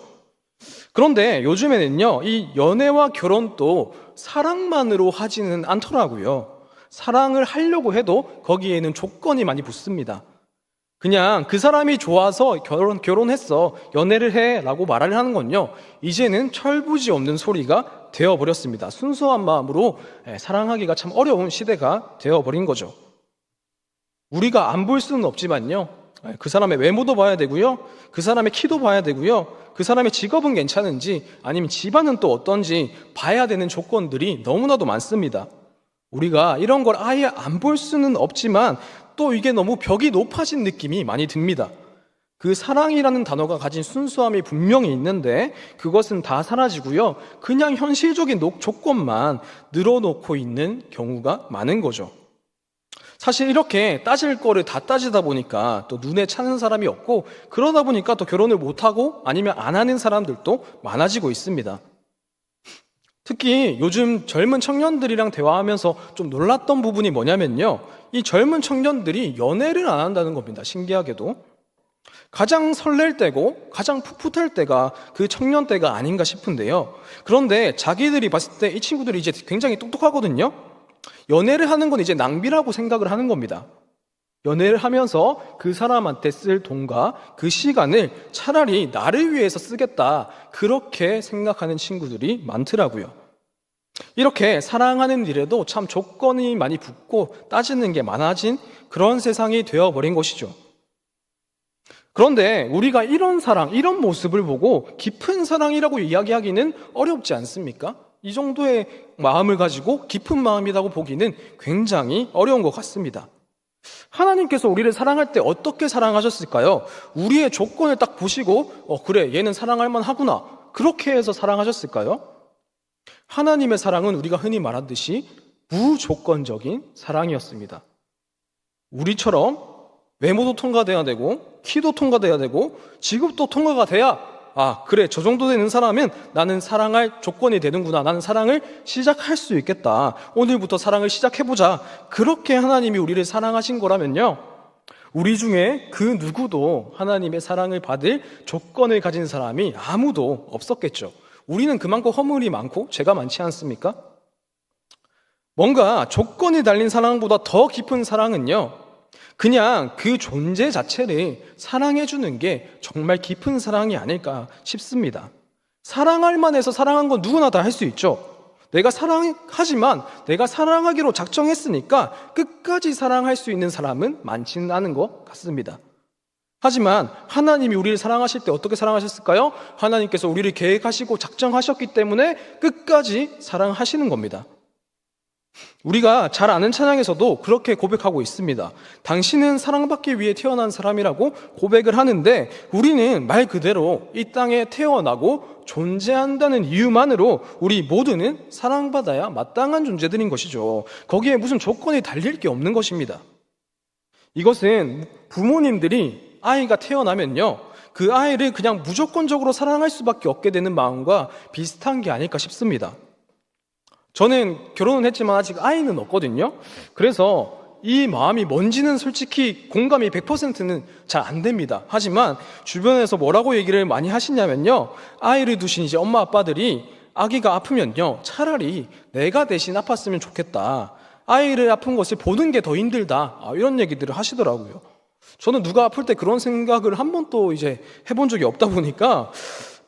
그런데 요즘에는요, 이 연애와 결혼도 사랑만으로 하지는 않더라고요. 사랑을 하려고 해도 거기에는 조건이 많이 붙습니다. 그냥 그 사람이 좋아서 결혼했어, 연애를 해 라고 말을 하는 건요, 이제는 철부지 없는 소리가 되어버렸습니다. 순수한 마음으로 사랑하기가 참 어려운 시대가 되어버린 거죠. 우리가 안 볼 수는 없지만요, 그 사람의 외모도 봐야 되고요, 그 사람의 키도 봐야 되고요, 그 사람의 직업은 괜찮은지 아니면 집안은 또 어떤지 봐야 되는 조건들이 너무나도 많습니다. 우리가 이런 걸 아예 안 볼 수는 없지만 또 이게 너무 벽이 높아진 느낌이 많이 듭니다. 그 사랑이라는 단어가 가진 순수함이 분명히 있는데 그것은 다 사라지고요, 그냥 현실적인 조건만 늘어놓고 있는 경우가 많은 거죠. 사실 이렇게 따질 거를 다 따지다 보니까 또 눈에 차는 사람이 없고, 그러다 보니까 또 결혼을 못하고 아니면 안 하는 사람들도 많아지고 있습니다. 특히 요즘 젊은 청년들이랑 대화하면서 좀 놀랐던 부분이 뭐냐면요, 이 젊은 청년들이 연애를 안 한다는 겁니다. 신기하게도. 가장 설렐 때고 가장 풋풋할 때가 그 청년 때가 아닌가 싶은데요. 그런데 자기들이 봤을 때 이 친구들이 이제 굉장히 똑똑하거든요. 연애를 하는 건 이제 낭비라고 생각을 하는 겁니다. 연애를 하면서 그 사람한테 쓸 돈과 그 시간을 차라리 나를 위해서 쓰겠다, 그렇게 생각하는 친구들이 많더라고요. 이렇게 사랑하는 일에도 참 조건이 많이 붙고 따지는 게 많아진 그런 세상이 되어버린 것이죠. 그런데 우리가 이런 사랑, 이런 모습을 보고 깊은 사랑이라고 이야기하기는 어렵지 않습니까? 이 정도의 마음을 가지고 깊은 마음이라고 보기는 굉장히 어려운 것 같습니다. 하나님께서 우리를 사랑할 때 어떻게 사랑하셨을까요? 우리의 조건을 딱 보시고 그래, 얘는 사랑할 만하구나, 그렇게 해서 사랑하셨을까요? 하나님의 사랑은 우리가 흔히 말하듯이 무조건적인 사랑이었습니다. 우리처럼 외모도 통과돼야 되고 키도 통과돼야 되고 직업도 통과가 돼야 그래, 저 정도 되는 사람은 나는 사랑할 조건이 되는구나, 나는 사랑을 시작할 수 있겠다, 오늘부터 사랑을 시작해보자, 그렇게 하나님이 우리를 사랑하신 거라면요, 우리 중에 그 누구도 하나님의 사랑을 받을 조건을 가진 사람이 아무도 없었겠죠. 우리는 그만큼 허물이 많고 죄가 많지 않습니까? 뭔가 조건이 달린 사랑보다 더 깊은 사랑은요, 그냥 그 존재 자체를 사랑해주는 게 정말 깊은 사랑이 아닐까 싶습니다. 사랑할 만해서 사랑한 건 누구나 다 할 수 있죠. 내가 사랑하지만 내가 사랑하기로 작정했으니까 끝까지 사랑할 수 있는 사람은 많지는 않은 것 같습니다. 하지만 하나님이 우리를 사랑하실 때 어떻게 사랑하셨을까요? 하나님께서 우리를 계획하시고 작정하셨기 때문에 끝까지 사랑하시는 겁니다. 우리가 잘 아는 찬양에서도 그렇게 고백하고 있습니다. 당신은 사랑받기 위해 태어난 사람이라고 고백을 하는데, 우리는 말 그대로 이 땅에 태어나고 존재한다는 이유만으로 우리 모두는 사랑받아야 마땅한 존재들인 것이죠. 거기에 무슨 조건이 달릴 게 없는 것입니다. 이것은 부모님들이 아이가 태어나면요, 그 아이를 그냥 무조건적으로 사랑할 수밖에 없게 되는 마음과 비슷한 게 아닐까 싶습니다. 저는 결혼은 했지만 아직 아이는 없거든요. 그래서 이 마음이 뭔지는 솔직히 공감이 100%는 잘 안 됩니다. 하지만 주변에서 뭐라고 얘기를 많이 하시냐면요, 아이를 두신 이제 엄마 아빠들이 아기가 아프면요, 차라리 내가 대신 아팠으면 좋겠다, 아이를 아픈 것을 보는 게 더 힘들다, 이런 얘기들을 하시더라고요. 저는 누가 아플 때 그런 생각을 한 번도 이제 해본 적이 없다 보니까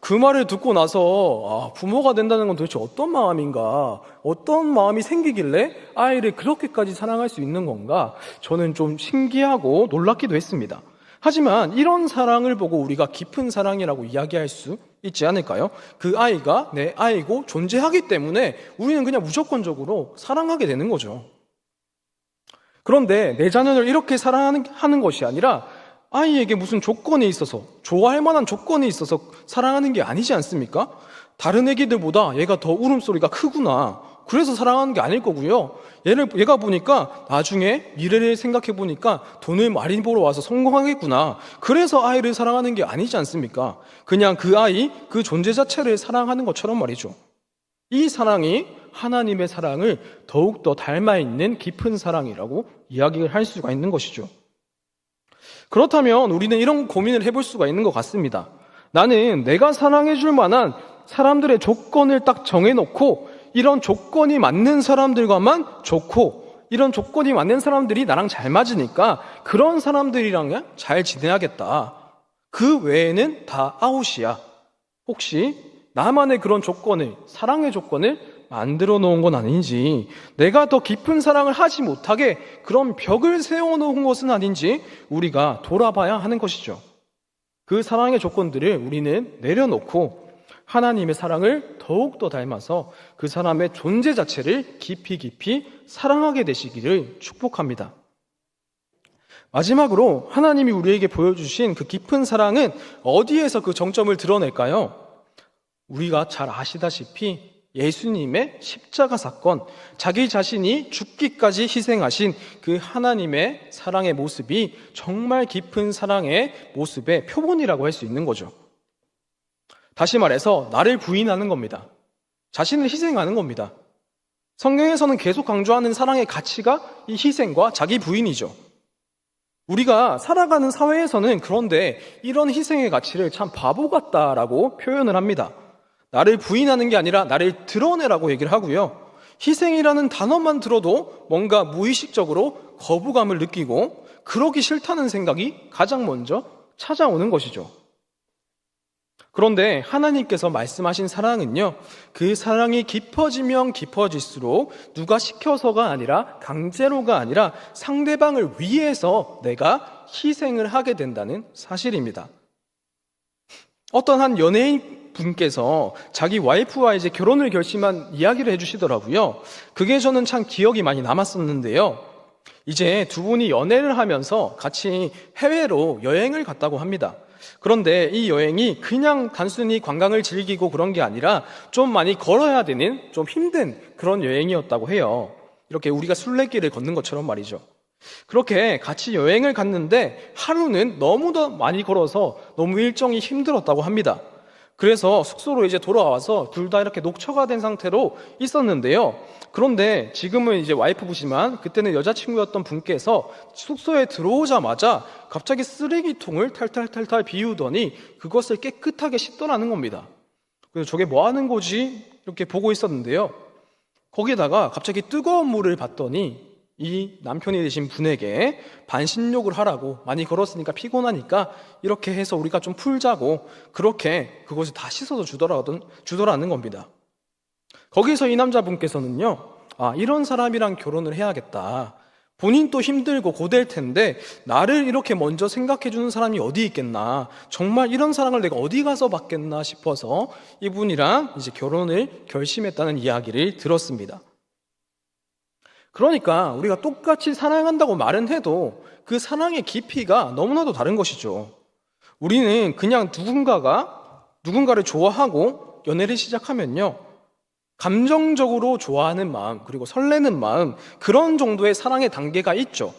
그 말을 듣고 나서 부모가 된다는 건 도대체 어떤 마음인가, 어떤 마음이 생기길래 아이를 그렇게까지 사랑할 수 있는 건가, 저는 좀 신기하고 놀랍기도 했습니다. 하지만 이런 사랑을 보고 우리가 깊은 사랑이라고 이야기할 수 있지 않을까요? 그 아이가 내 아이고 존재하기 때문에 우리는 그냥 무조건적으로 사랑하게 되는 거죠. 그런데 내 자녀를 이렇게 사랑하는 것이 아니라 아이에게 무슨 조건이 있어서, 좋아할 만한 조건이 있어서 사랑하는 게 아니지 않습니까? 다른 애기들보다 얘가 더 울음소리가 크구나, 그래서 사랑하는 게 아닐 거고요, 얘가 보니까 나중에 미래를 생각해 보니까 돈을 많이 벌어 와서 성공하겠구나, 그래서 아이를 사랑하는 게 아니지 않습니까? 그냥 그 아이, 그 존재 자체를 사랑하는 것처럼 말이죠. 이 사랑이 하나님의 사랑을 더욱더 닮아있는 깊은 사랑이라고 이야기를 할 수가 있는 것이죠. 그렇다면 우리는 이런 고민을 해볼 수가 있는 것 같습니다. 나는 내가 사랑해줄 만한 사람들의 조건을 딱 정해놓고 이런 조건이 맞는 사람들과만 좋고, 이런 조건이 맞는 사람들이 나랑 잘 맞으니까 그런 사람들이랑 잘 지내야겠다, 그 외에는 다 아웃이야, 혹시 나만의 그런 조건을, 사랑의 조건을 만들어 놓은 건 아닌지, 내가 더 깊은 사랑을 하지 못하게 그런 벽을 세워놓은 것은 아닌지 우리가 돌아봐야 하는 것이죠. 그 사랑의 조건들을 우리는 내려놓고 하나님의 사랑을 더욱더 닮아서 그 사람의 존재 자체를 깊이 깊이 사랑하게 되시기를 축복합니다. 마지막으로 하나님이 우리에게 보여주신 그 깊은 사랑은 어디에서 그 정점을 드러낼까요? 우리가 잘 아시다시피 예수님의 십자가 사건, 자기 자신이 죽기까지 희생하신 그 하나님의 사랑의 모습이 정말 깊은 사랑의 모습의 표본이라고 할 수 있는 거죠. 다시 말해서 나를 부인하는 겁니다. 자신을 희생하는 겁니다. 성경에서는 계속 강조하는 사랑의 가치가 이 희생과 자기 부인이죠. 우리가 살아가는 사회에서는 그런데 이런 희생의 가치를 참 바보 같다라고 표현을 합니다. 나를 부인하는 게 아니라 나를 드러내라고 얘기를 하고요. 희생이라는 단어만 들어도 뭔가 무의식적으로 거부감을 느끼고 그러기 싫다는 생각이 가장 먼저 찾아오는 것이죠. 그런데 하나님께서 말씀하신 사랑은요, 그 사랑이 깊어지면 깊어질수록 누가 시켜서가 아니라 강제로가 아니라 상대방을 위해서 내가 희생을 하게 된다는 사실입니다. 어떤 한 연예인 분께서 자기 와이프와 이제 결혼을 결심한 이야기를 해주시더라고요. 그게 저는 참 기억이 많이 남았었는데요. 이제 두 분이 연애를 하면서 같이 해외로 여행을 갔다고 합니다. 그런데 이 여행이 그냥 단순히 관광을 즐기고 그런 게 아니라 좀 많이 걸어야 되는 좀 힘든 그런 여행이었다고 해요. 이렇게 우리가 순례길을 걷는 것처럼 말이죠. 그렇게 같이 여행을 갔는데 하루는 너무도 많이 걸어서 너무 일정이 힘들었다고 합니다. 그래서 숙소로 이제 돌아와서 둘 다 이렇게 녹초가 된 상태로 있었는데요. 그런데 지금은 이제 와이프시지만 그때는 여자친구였던 분께서 숙소에 들어오자마자 갑자기 쓰레기통을 탈탈탈탈 비우더니 그것을 깨끗하게 씻더라는 겁니다. 그래서 저게 뭐 하는 거지? 이렇게 보고 있었는데요. 거기다가 갑자기 뜨거운 물을 받더니 이 남편이 되신 분에게 반신욕을 하라고, 많이 걸었으니까 피곤하니까 이렇게 해서 우리가 좀 풀자고 그렇게 그것을 다 씻어서 주더라는 겁니다. 거기서 이 남자분께서는요, 이런 사람이랑 결혼을 해야겠다. 본인도 힘들고 고될 텐데 나를 이렇게 먼저 생각해 주는 사람이 어디 있겠나, 정말 이런 사랑을 내가 어디 가서 받겠나 싶어서 이분이랑 이제 결혼을 결심했다는 이야기를 들었습니다. 그러니까 우리가 똑같이 사랑한다고 말은 해도 그 사랑의 깊이가 너무나도 다른 것이죠. 우리는 그냥 누군가를 좋아하고 연애를 시작하면요, 감정적으로 좋아하는 마음, 그리고 설레는 마음, 그런 정도의 사랑의 단계가 있죠.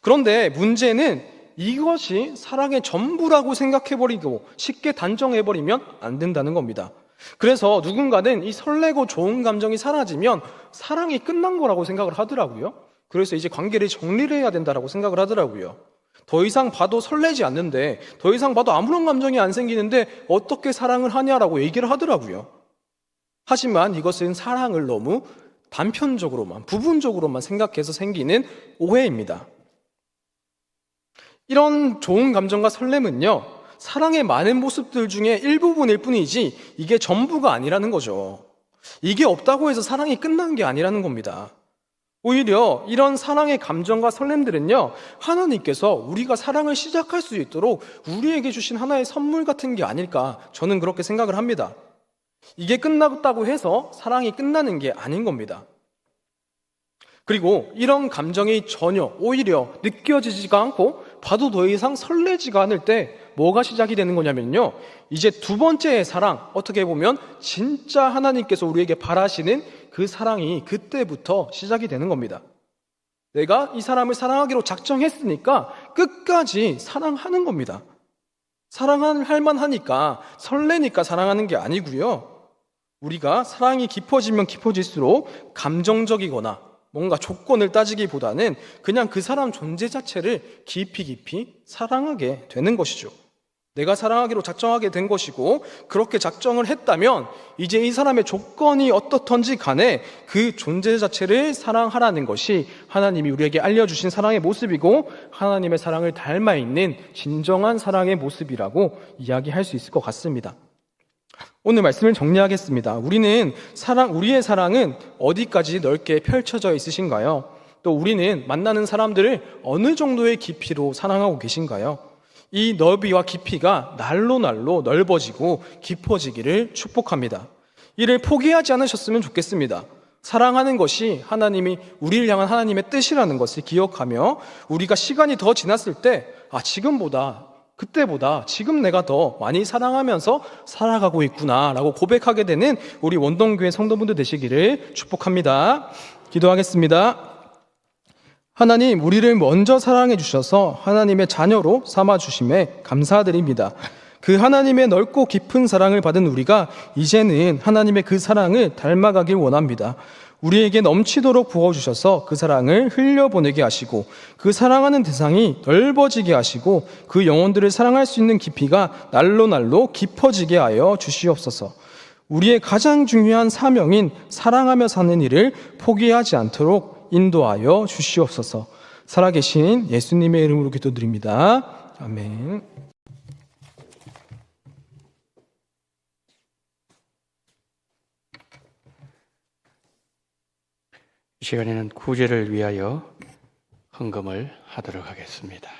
그런데 문제는 이것이 사랑의 전부라고 생각해버리고 쉽게 단정해버리면 안 된다는 겁니다. 그래서 누군가는 이 설레고 좋은 감정이 사라지면 사랑이 끝난 거라고 생각을 하더라고요. 그래서 이제 관계를 정리를 해야 된다라고 생각을 하더라고요. 더 이상 봐도 설레지 않는데, 더 이상 봐도 아무런 감정이 안 생기는데 어떻게 사랑을 하냐라고 얘기를 하더라고요. 하지만 이것은 사랑을 너무 단편적으로만, 부분적으로만 생각해서 생기는 오해입니다. 이런 좋은 감정과 설렘은요, 사랑의 많은 모습들 중에 일부분일 뿐이지 이게 전부가 아니라는 거죠. 이게 없다고 해서 사랑이 끝난 게 아니라는 겁니다. 오히려 이런 사랑의 감정과 설렘들은요, 하나님께서 우리가 사랑을 시작할 수 있도록 우리에게 주신 하나의 선물 같은 게 아닐까, 저는 그렇게 생각을 합니다. 이게 끝났다고 해서 사랑이 끝나는 게 아닌 겁니다. 그리고 이런 감정이 전혀 오히려 느껴지지가 않고 봐도 더 이상 설레지가 않을 때 뭐가 시작이 되는 거냐면요, 이제 두 번째의 사랑, 어떻게 보면 진짜 하나님께서 우리에게 바라시는 그 사랑이 그때부터 시작이 되는 겁니다. 내가 이 사람을 사랑하기로 작정했으니까 끝까지 사랑하는 겁니다. 사랑할 만하니까, 설레니까 사랑하는 게 아니고요, 우리가 사랑이 깊어지면 깊어질수록 감정적이거나 뭔가 조건을 따지기보다는 그냥 그 사람 존재 자체를 깊이 사랑하게 되는 것이죠. 내가 사랑하기로 작정하게 된 것이고, 그렇게 작정을 했다면 이제 이 사람의 조건이 어떻든지 간에 그 존재 자체를 사랑하라는 것이 하나님이 우리에게 알려주신 사랑의 모습이고, 하나님의 사랑을 닮아 있는 진정한 사랑의 모습이라고 이야기할 수 있을 것 같습니다. 오늘 말씀을 정리하겠습니다. 우리의 사랑은 어디까지 넓게 펼쳐져 있으신가요? 또 우리는 만나는 사람들을 어느 정도의 깊이로 사랑하고 계신가요? 이 넓이와 깊이가 날로 넓어지고 깊어지기를 축복합니다. 이를 포기하지 않으셨으면 좋겠습니다. 사랑하는 것이 하나님이 우리를 향한 하나님의 뜻이라는 것을 기억하며, 우리가 시간이 더 지났을 때 지금보다 그때보다 지금 내가 더 많이 사랑하면서 살아가고 있구나라고 고백하게 되는 우리 원동교회 성도분들 되시기를 축복합니다. 기도하겠습니다. 하나님, 우리를 먼저 사랑해 주셔서 하나님의 자녀로 삼아 주심에 감사드립니다. 그 하나님의 넓고 깊은 사랑을 받은 우리가 이제는 하나님의 그 사랑을 닮아가길 원합니다. 우리에게 넘치도록 부어주셔서 그 사랑을 흘려보내게 하시고 그 사랑하는 대상이 넓어지게 하시고 그 영혼들을 사랑할 수 있는 깊이가 날로 깊어지게 하여 주시옵소서. 우리의 가장 중요한 사명인 사랑하며 사는 일을 포기하지 않도록 인도하여 주시옵소서. 살아계신 예수님의 이름으로 기도드립니다. 아멘. 이 시간에는 구제를 위하여 헌금을 하도록 하겠습니다.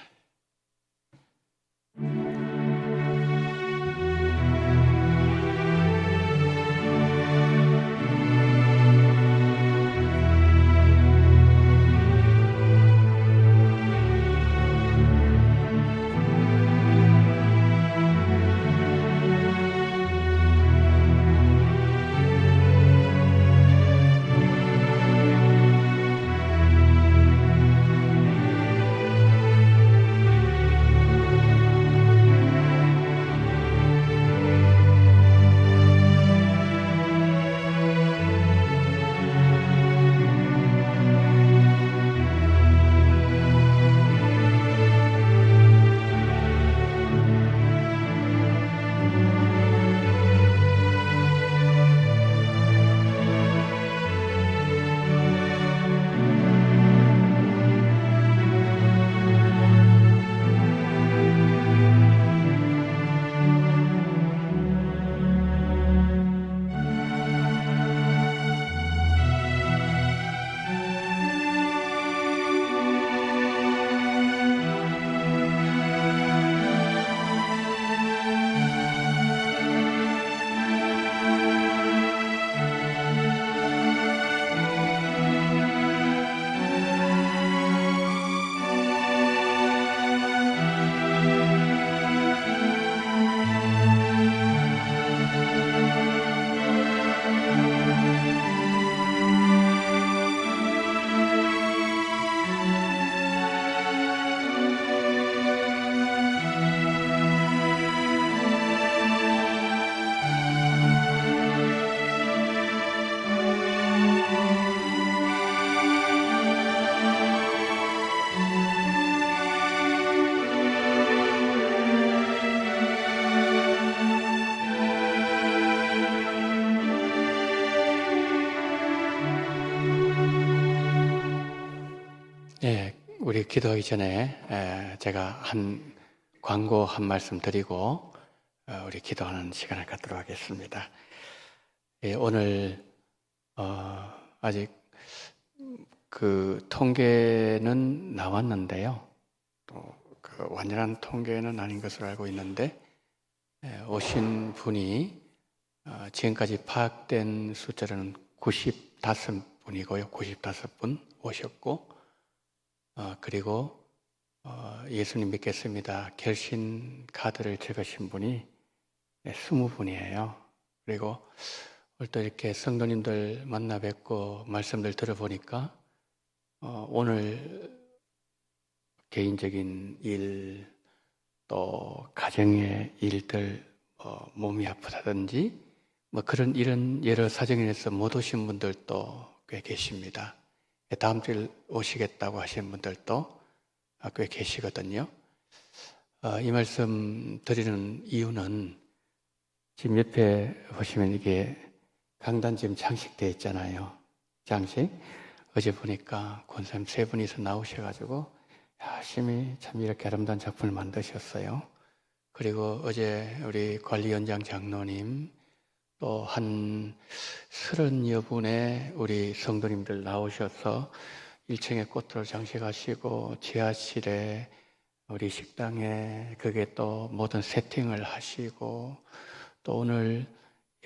우리 기도하기 전에 제가 한 광고 한 말씀 드리고 우리 기도하는 시간을 갖도록 하겠습니다. 오늘 아직 그 통계는 나왔는데요. 또 그 완전한 통계는 아닌 것으로 알고 있는데 오신 분이 지금까지 파악된 숫자로는 95분이고요. 95분 오셨고 그리고 예수님 믿겠습니다. 결신 카드를 찍으신 분이 20분이에요. 그리고 오늘 또 이렇게 성도님들 만나 뵙고 말씀들 들어보니까 오늘 개인적인 일, 또 가정의 일들, 몸이 아프다든지 그런 이런 여러 사정에 인해서 못 오신 분들도 꽤 계십니다. 다음 주에 오시겠다고 하시는 분들도 꽤 계시거든요. 이 말씀 드리는 이유는 지금 옆에 보시면 이게 강단 지금 장식되어 있잖아요. 장식. 어제 보니까 권사님 3분이서 나오셔가지고 열심히 참 이렇게 아름다운 작품을 만드셨어요. 그리고 어제 우리 관리위원장 장로님 또 한 30여 분의 우리 성도님들 나오셔서 1층에 꽃으로 장식하시고 지하실에 우리 식당에 그게 또 모든 세팅을 하시고 또 오늘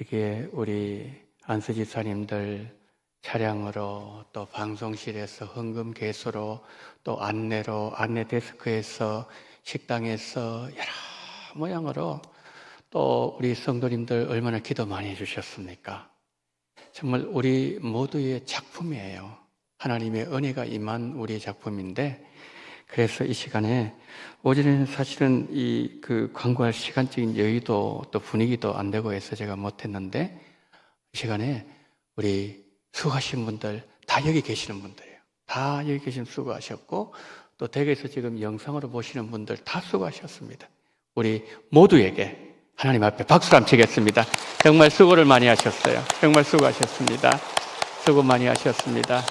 이게 우리 안수집사님들 차량으로 또 방송실에서 헌금 개수로 또 안내 데스크에서 식당에서 여러 모양으로 또 우리 성도님들 얼마나 기도 많이 해주셨습니까? 정말 우리 모두의 작품이에요. 하나님의 은혜가 임한 우리의 작품인데, 그래서 이 시간에 오전에는 사실은 그 광고할 시간적인 여유도 또 분위기도 안 되고 해서 제가 못했는데, 이 시간에 우리 수고하신 분들, 다 여기 계시는 분들이에요. 다 여기 계신 수고하셨고, 또 댁에서 지금 영상으로 보시는 분들 다 수고하셨습니다. 우리 모두에게 하나님 앞에 박수를 한번 치겠습니다. 정말 수고를 많이 하셨어요. 정말 수고하셨습니다. 수고 많이 하셨습니다.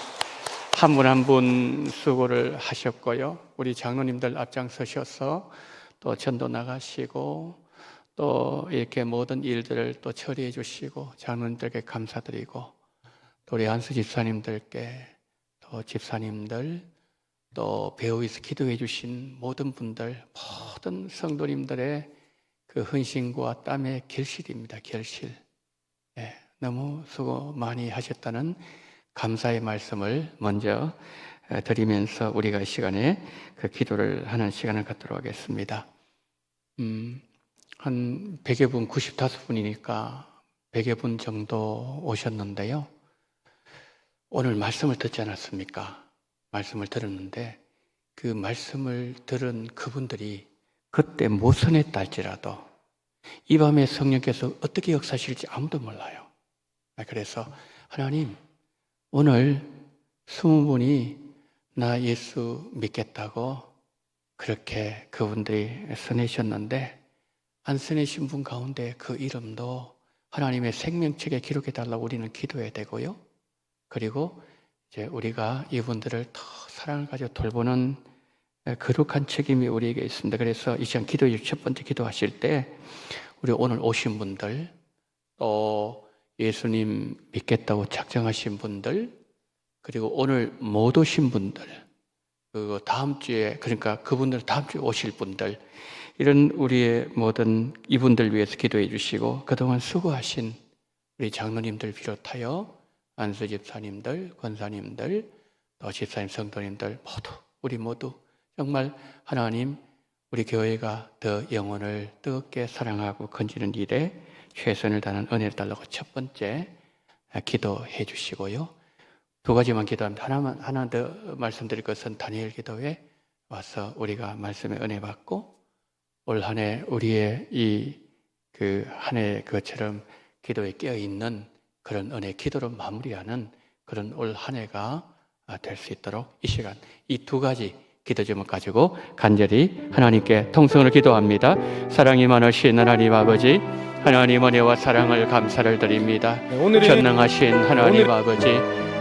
한 분 한 분 수고를 하셨고요. 우리 장로님들 앞장서셔서 또 전도 나가시고 또 이렇게 모든 일들을 또 처리해 주시고 장로님들께 감사드리고, 또 우리 안수 집사님들께, 또 집사님들, 또 배우에서 기도해 주신 모든 분들, 모든 성도님들의 그 헌신과 땀의 결실입니다. 결실. 네, 너무 수고 많이 하셨다는 감사의 말씀을 먼저 드리면서 우리가 이 시간에 그 기도를 하는 시간을 갖도록 하겠습니다. 한 100여 분, 95분이니까 100여 분 정도 오셨는데요. 오늘 말씀을 듣지 않았습니까? 말씀을 들었는데 그 말씀을 들은 그분들이 그때 못 선했다 할지라도 이 밤에 성령께서 어떻게 역사하실지 아무도 몰라요. 그래서 하나님, 오늘 20분이 나 예수 믿겠다고 그렇게 그분들이 선내셨는데, 안 선내신 분 가운데 그 이름도 하나님의 생명책에 기록해 달라고 우리는 기도해야 되고요. 그리고 이제 우리가 이분들을 더 사랑을 가지고 돌보는 거룩한 책임이 우리에게 있습니다. 그래서 이 시간 기도의 첫 번째 기도하실 때 우리 오늘 오신 분들, 또 예수님 믿겠다고 작정하신 분들, 그리고 오늘 못 오신 분들, 그리고 다음 주에, 그러니까 그분들 다음 주에 오실 분들, 이런 우리의 모든 이분들 위해서 기도해 주시고, 그동안 수고하신 우리 장로님들 비롯하여 안수 집사님들, 권사님들, 또 집사님 성도님들 우리 모두 정말 하나님, 우리 교회가 더 영혼을 뜨겁게 사랑하고 건지는 일에 최선을 다하는 은혜를 달라고 첫 번째 기도해 주시고요. 두 가지만 기도합니다. 하나 더 말씀드릴 것은 다니엘 기도에 와서 우리가 말씀의 은혜 받고 올 한 해 우리의 그 한 해 그처럼 기도에 깨어 있는 그런 은혜, 기도로 마무리하는 그런 올 한 해가 될 수 있도록 이 시간 이 두 가지 기도 제목 가지고 간절히 하나님께 통성으로 기도합니다. 사랑이 많으신 하나님 아버지, 하나님 은혜와 사랑을 감사를 드립니다. 오늘의 전능하신 하나님 아버지,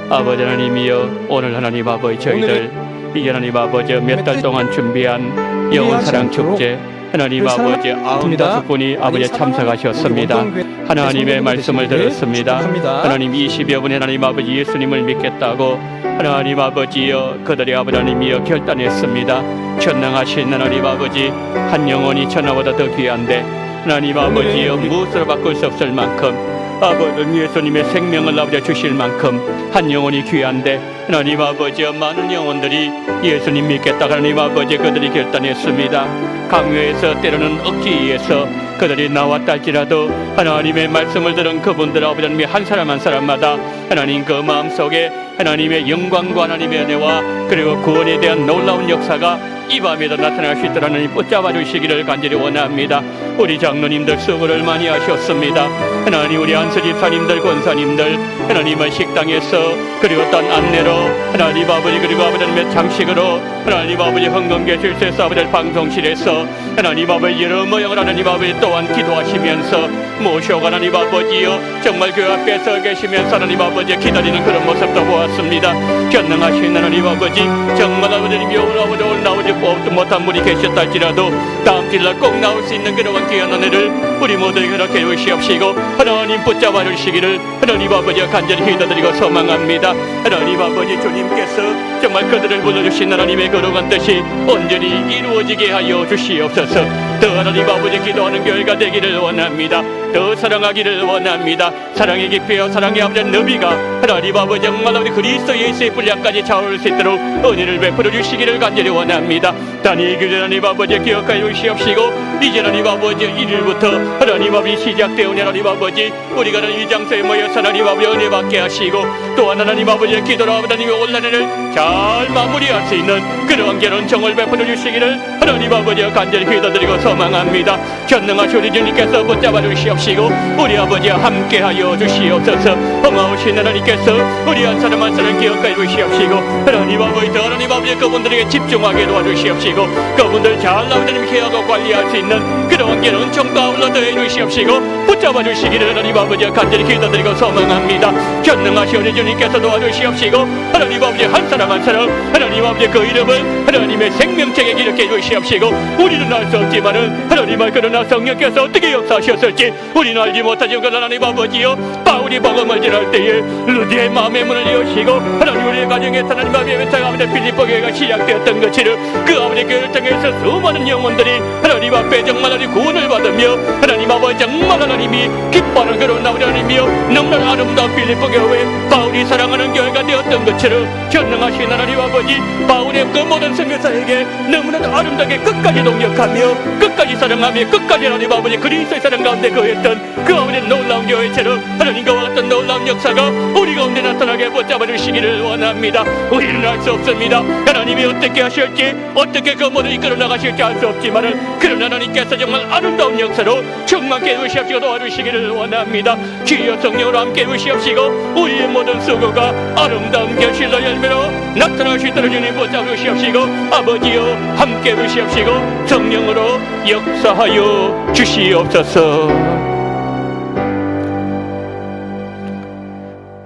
아버지 하나님이여, 오늘 하나님 아버지 저희들 이 하나님 아버지 몇 달 동안 준비한 영혼사랑 축제 하나님 아버지 95분이 아버지 참석하셨습니다. 하나님의 말씀을 들었습니다. 하나님 20여 분의 하나님 아버지 예수님을 믿겠다고 하나님 아버지여 그들의 아버지 하나님이여 결단했습니다. 전능하신 하나님 아버지, 한 영혼이 천하보다 더 귀한데 하나님 아버지여 무엇으로 바꿀 수 없을 만큼 아버지 예수님의 생명을 아버지 주실 만큼 한 영혼이 귀한데 하나님 아버지여 많은 영혼들이 예수님 믿겠다 하나님 아버지 그들이 결단했습니다. 강요해서 때로는 억지에서 그들이 나왔다 할지라도 하나님의 말씀을 들은 그분들 아버지 하나님이 한 사람 한 사람마다 하나님 그 마음속에 하나님의 영광과 하나님의 은혜와 그리고 구원에 대한 놀라운 역사가 이 밤에도 나타날 수 있도록 하나님 붙잡아 주시기를 간절히 원합니다. 우리 장로님들 수고를 많이 하셨습니다. 하나님 우리 안수 집사님들, 권사님들 하나님의 식당에서 그리고 또 안내로 하나님 아버지 그리고 아버지 하나님의 장식으로 하나님 아버지 헌금계실소에서 아버지 방송실에서 하나님 아버지 여러 모양을 하나님 아버지 또한 기도하시면서 모셔오고 하나님 아버지여 정말 그 앞에 서 계시면서 하나님 아버지 기다리는 그런 모습도 보았습니다. 전능하신 하나님 아버지 정말 아버지님이 오늘 나오지 못한 분이 계셨다 할지라도 다음 주일날 꼭 나올 수 있는 그런 귀한 은혜를 우리 모두에게 그렇게 주시옵시고 하나님 붙잡아 주시기를 하나님 아버지와 간절히 기도드리고 소망합니다. 하나님 아버지 주님께서 정말 그들을 불러주신 하나님의 거룩한 뜻이 온전히 이루어지게 하여 주시옵소서. 더 하나님 아버지 기도하는 교회가 되기를 원합니다. 더 사랑하기를 원합니다. 사랑의 깊이와 사랑의 아버지 너비가 하나님 아버지 정말 우리 그리스도 예수의 분량까지 차올 수 있도록 은혜를 베풀어 주시기를 간절히 원합니다. 단위 교제 하나님 아버지 기억하여 주시옵시고 이제 하나님 아버지 1일부터 하나님 아버지 시작되오니 하나님 아버지 우리가 이 장소에 모여서 하나님 아버지 은혜 받게 하시고 또한 하나님 아버지 기도로 하나님의 온라인을 잘 마무리할 수 있는 그러한 결혼 정을 베풀어 주시기를 하나님 아버지 간절히 기도드리고 소망합니다. 전능하신 우리 주님께서 붙잡아 주시옵시고 우리 아버지와 함께하여 주시옵소서. 엄하오신 하나님께서 우리 한 사람 한 사람 기억하여 주시옵시고 하나님 아버지 더 하나님 아버지 그분들에게 집중하게 도와주시옵시고 그분들 잘 아버지님 케어하고 관리할 수 있는 그러한 결혼 정도 아울러 더해 주시옵시고 붙잡아 주시기를 하나님 아버지 간절히 기도드리고 소망합니다. 전능하신 우리 주님께서 도와주시옵시고 하나님 아버지 한 사람 한 사람 하나님 아버지 그 이름을 하나님의 생명책에 기록해 주시옵시고 우리는 알 수 없지만은 하나님의 그러나 성령께서 어떻게 역사하셨을지 우리는 알지 못하지만 하나님 아버지여 바울이 복음을 전할 때에 루디의 마음의 문을 여시고 하나님 우리의 가정에서 하나님 아버지의 아버지 빌립보 교회가 시작되었던 것처럼 그 아버지 교회를 통해서 수많은 영혼들이 하나님 앞에 정말 구원을 받으며 하나님 아버지 정말 하나님이 기뻐하는 그런 아버지 하나님이여 너무나 아름다운 빌립보 교회 바울이 사랑하는 교회가 되었던 것처럼 전능하신 하나님 아버지 바울의 그 모든 선교사에게 너무나도 아름답게 끝까지 동역하며 끝까지 사랑하며 끝까지 하나님 아버지 그리스도의 사랑 가운데 거했던 그 아버지 놀라운 교회처럼 하나님과 같은 놀라운 역사가 우리 가운데 나타나게 붙잡아 주시기를 원합니다. 우리는 알 수 없습니다. 하나님이 어떻게 하실지 어떻게 그 모든 이끌어 나가실지 알 수 없지만은 그러나 하나님께서 정말 아름다운 역사로 충만케 해주시옵시고 도와주시기를 원합니다. 주여 성령으로 함께 해주시옵시고 우리의 모든 수고가 아름다운 결실로 열매로 나타날 수 있도록 주님 붙잡아 주시옵시고 아버지여 함께 해주시옵시고 성령으로 역사하여 주시옵소서.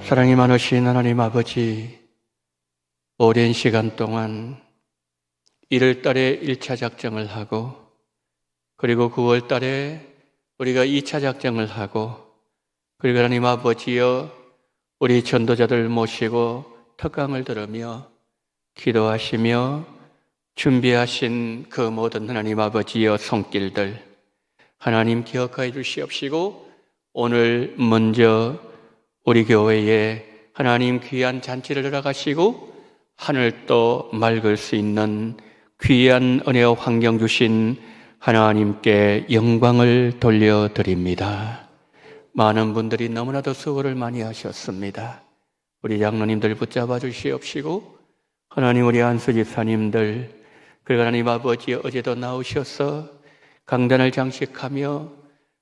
사랑이 많으신 하나님 아버지, 오랜 시간 동안 1월 달에 1차 작정을 하고 그리고 9월 달에 우리가 2차 작정을 하고 그리고 하나님 아버지여 우리 전도자들 모시고 특강을 들으며 기도하시며 준비하신 그 모든 하나님 아버지여 손길들 하나님 기억하여 주시옵시고 오늘 먼저 우리 교회에 하나님 귀한 잔치를 허락하시고 하늘도 맑을 수 있는 귀한 은혜와 환경 주신 하나님께 영광을 돌려드립니다. 많은 분들이 너무나도 수고를 많이 하셨습니다. 우리 장로님들 붙잡아 주시옵시고 하나님 우리 안수 집사님들 그리고 하나님 아버지 어제도 나오셔서 강단을 장식하며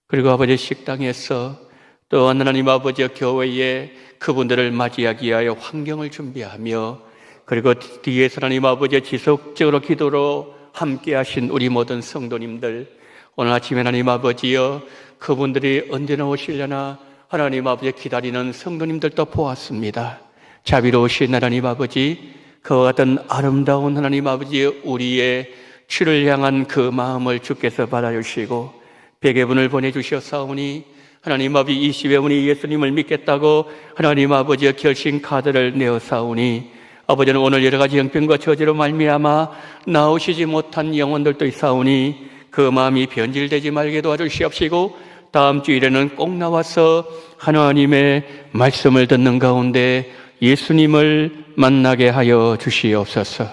그리고 아버지 식당에서 또 하나님 아버지 교회에 그분들을 맞이하기 위하여 환경을 준비하며 그리고 뒤에서 하나님 아버지 지속적으로 기도로 함께 하신 우리 모든 성도님들 오늘 아침에 하나님 아버지여 그분들이 언제나 오시려나 하나님 아버지 기다리는 성도님들도 보았습니다. 자비로우신 하나님 아버지 그와 같은 아름다운 하나님 아버지 우리의 주를 향한 그 마음을 주께서 받아주시고 베개분을 보내주셨사오니 하나님 아버지 이 시대분이 예수님을 믿겠다고 하나님 아버지의 결심 카드를 내어사오니 아버지는 오늘 여러 가지 형편과 저주로 말미암아 나오시지 못한 영혼들도 있사오니 그 마음이 변질되지 말게 도와주시옵시고 다음 주일에는 꼭 나와서 하나님의 말씀을 듣는 가운데 예수님을 만나게 하여 주시옵소서.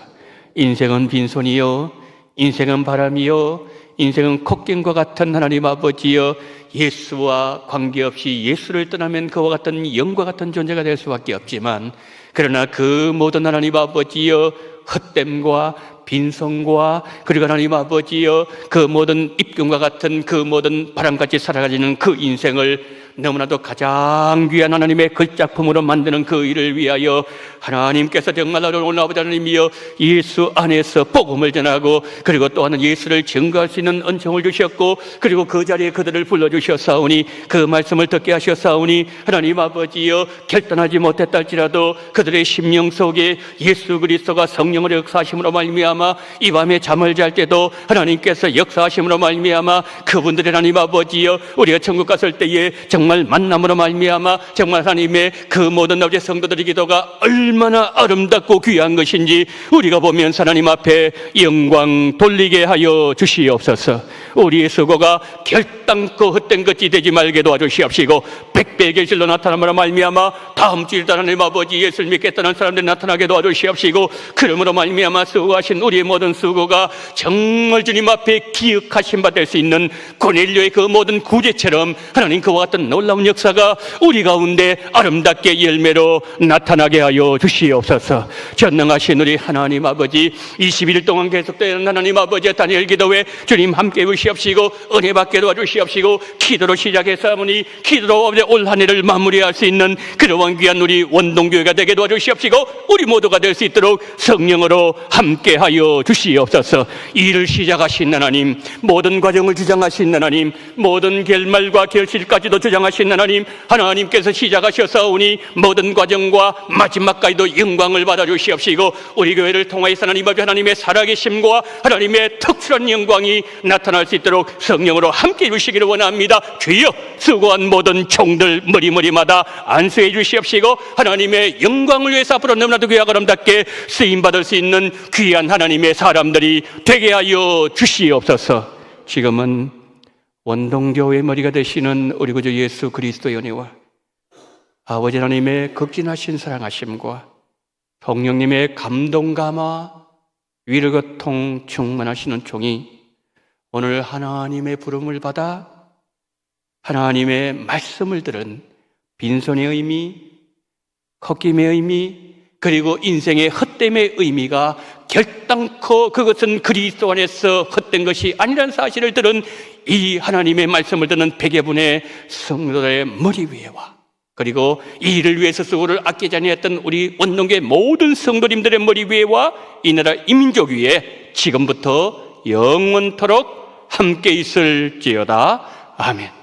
인생은 빈손이요 인생은 바람이요 인생은 콧김과 같은 하나님 아버지여 예수와 관계없이 예수를 떠나면 그와 같은 영과 같은 존재가 될 수밖에 없지만 그러나 그 모든 하나님 아버지여 헛됨과 빈손과 그리고 하나님 아버지여 그 모든 입김과 같은 그 모든 바람같이 살아가지는 그 인생을 너무나도 가장 귀한 하나님의 걸작품으로 만드는 그 일을 위하여 하나님께서 정말 오늘 아버지 하나님이여 예수 안에서 복음을 전하고 그리고 또한 예수를 증거할 수 있는 은총을 주셨고 그리고 그 자리에 그들을 불러주셨사오니 그 말씀을 듣게 하셨사오니 하나님 아버지여 결단하지 못했다 할지라도 그들의 심령 속에 예수 그리스도가 성령으로 역사하심으로 말미암아 이 밤에 잠을 잘 때도 하나님께서 역사하심으로 말미암아 그분들의 하나님 아버지여 우리가 천국 갔을 때에 정말 만남으로 말미암아 정말 하나님의 그 모든 아버지 성도들의 기도가 얼마나 아름답고 귀한 것인지 우리가 보면서 하나님 앞에 영광 돌리게 하여 주시옵소서. 우리의 수고가 결단코 헛된 것이 되지 말게 도와주시옵시고 백배의 결실로 나타남으로 말미암아 다음 주일 하나님 아버지 예수를 믿겠다는 사람들이 나타나게 도와주시옵시고 그러므로 말미암아 수고하신 우리의 모든 수고가 정말 주님 앞에 기억하신 바 될 수 있는 고넬료의 그 모든 구제처럼 하나님 그와 같은 놀라운 역사가 우리 가운데 아름답게 열매로 나타나게 하여 주시옵소서. 전능하신 우리 하나님 아버지 21일 동안 계속되는 하나님 아버지의 다니엘 기도회 주님 함께 해주시옵시고 은혜 받게 도와주시옵시고 기도로 시작했사오니 기도로 올 한 해를 마무리할 수 있는 그러한 귀한 우리 원동교회가 되게 도와주시옵시고 우리 모두가 될 수 있도록 성령으로 함께하여 주시옵소서. 이 일을 시작하신 하나님, 모든 과정을 주장하신 하나님, 모든 결말과 결실까지도 주장하신 하나님, 하나님께서 시작하셨사오니 모든 과정과 마지막까지도 영광을 받아주시옵시고 우리 교회를 통하여서 하나님 아버지 하나님의 살아계심과 하나님의 특출한 영광이 나타날 수 있도록 성령으로 함께 해주시기를 원합니다. 주여 수고한 모든 종들 머리마다 안수해 주시옵시고 하나님의 영광을 위해서 앞으로 너무나도 귀하고 아름답게 쓰임받을 수 있는 귀한 하나님의 사람들이 되게 하여 주시옵소서. 지금은 원동교회의 머리가 되시는 우리 구주 예수 그리스도의 은혜와 아버지 하나님의 극진하신 사랑하심과 성령님의 감동감화 위로고통 충만하시는 종이 오늘 하나님의 부름을 받아 하나님의 말씀을 들은 빈손의 의미, 헛김의 의미, 그리고 인생의 헛됨의 의미가 결단코 그것은 그리스도 안에서 헛된 것이 아니라는 사실을 들은 이 하나님의 말씀을 듣는 백여분의 성도들의 머리 위에와 그리고 이 일을 위해서 수고를 아끼지 아니했던 우리 원동교회 모든 성도님들의 머리 위에와 이 나라 이민족 위에 지금부터 영원토록 함께 있을지어다. 아멘.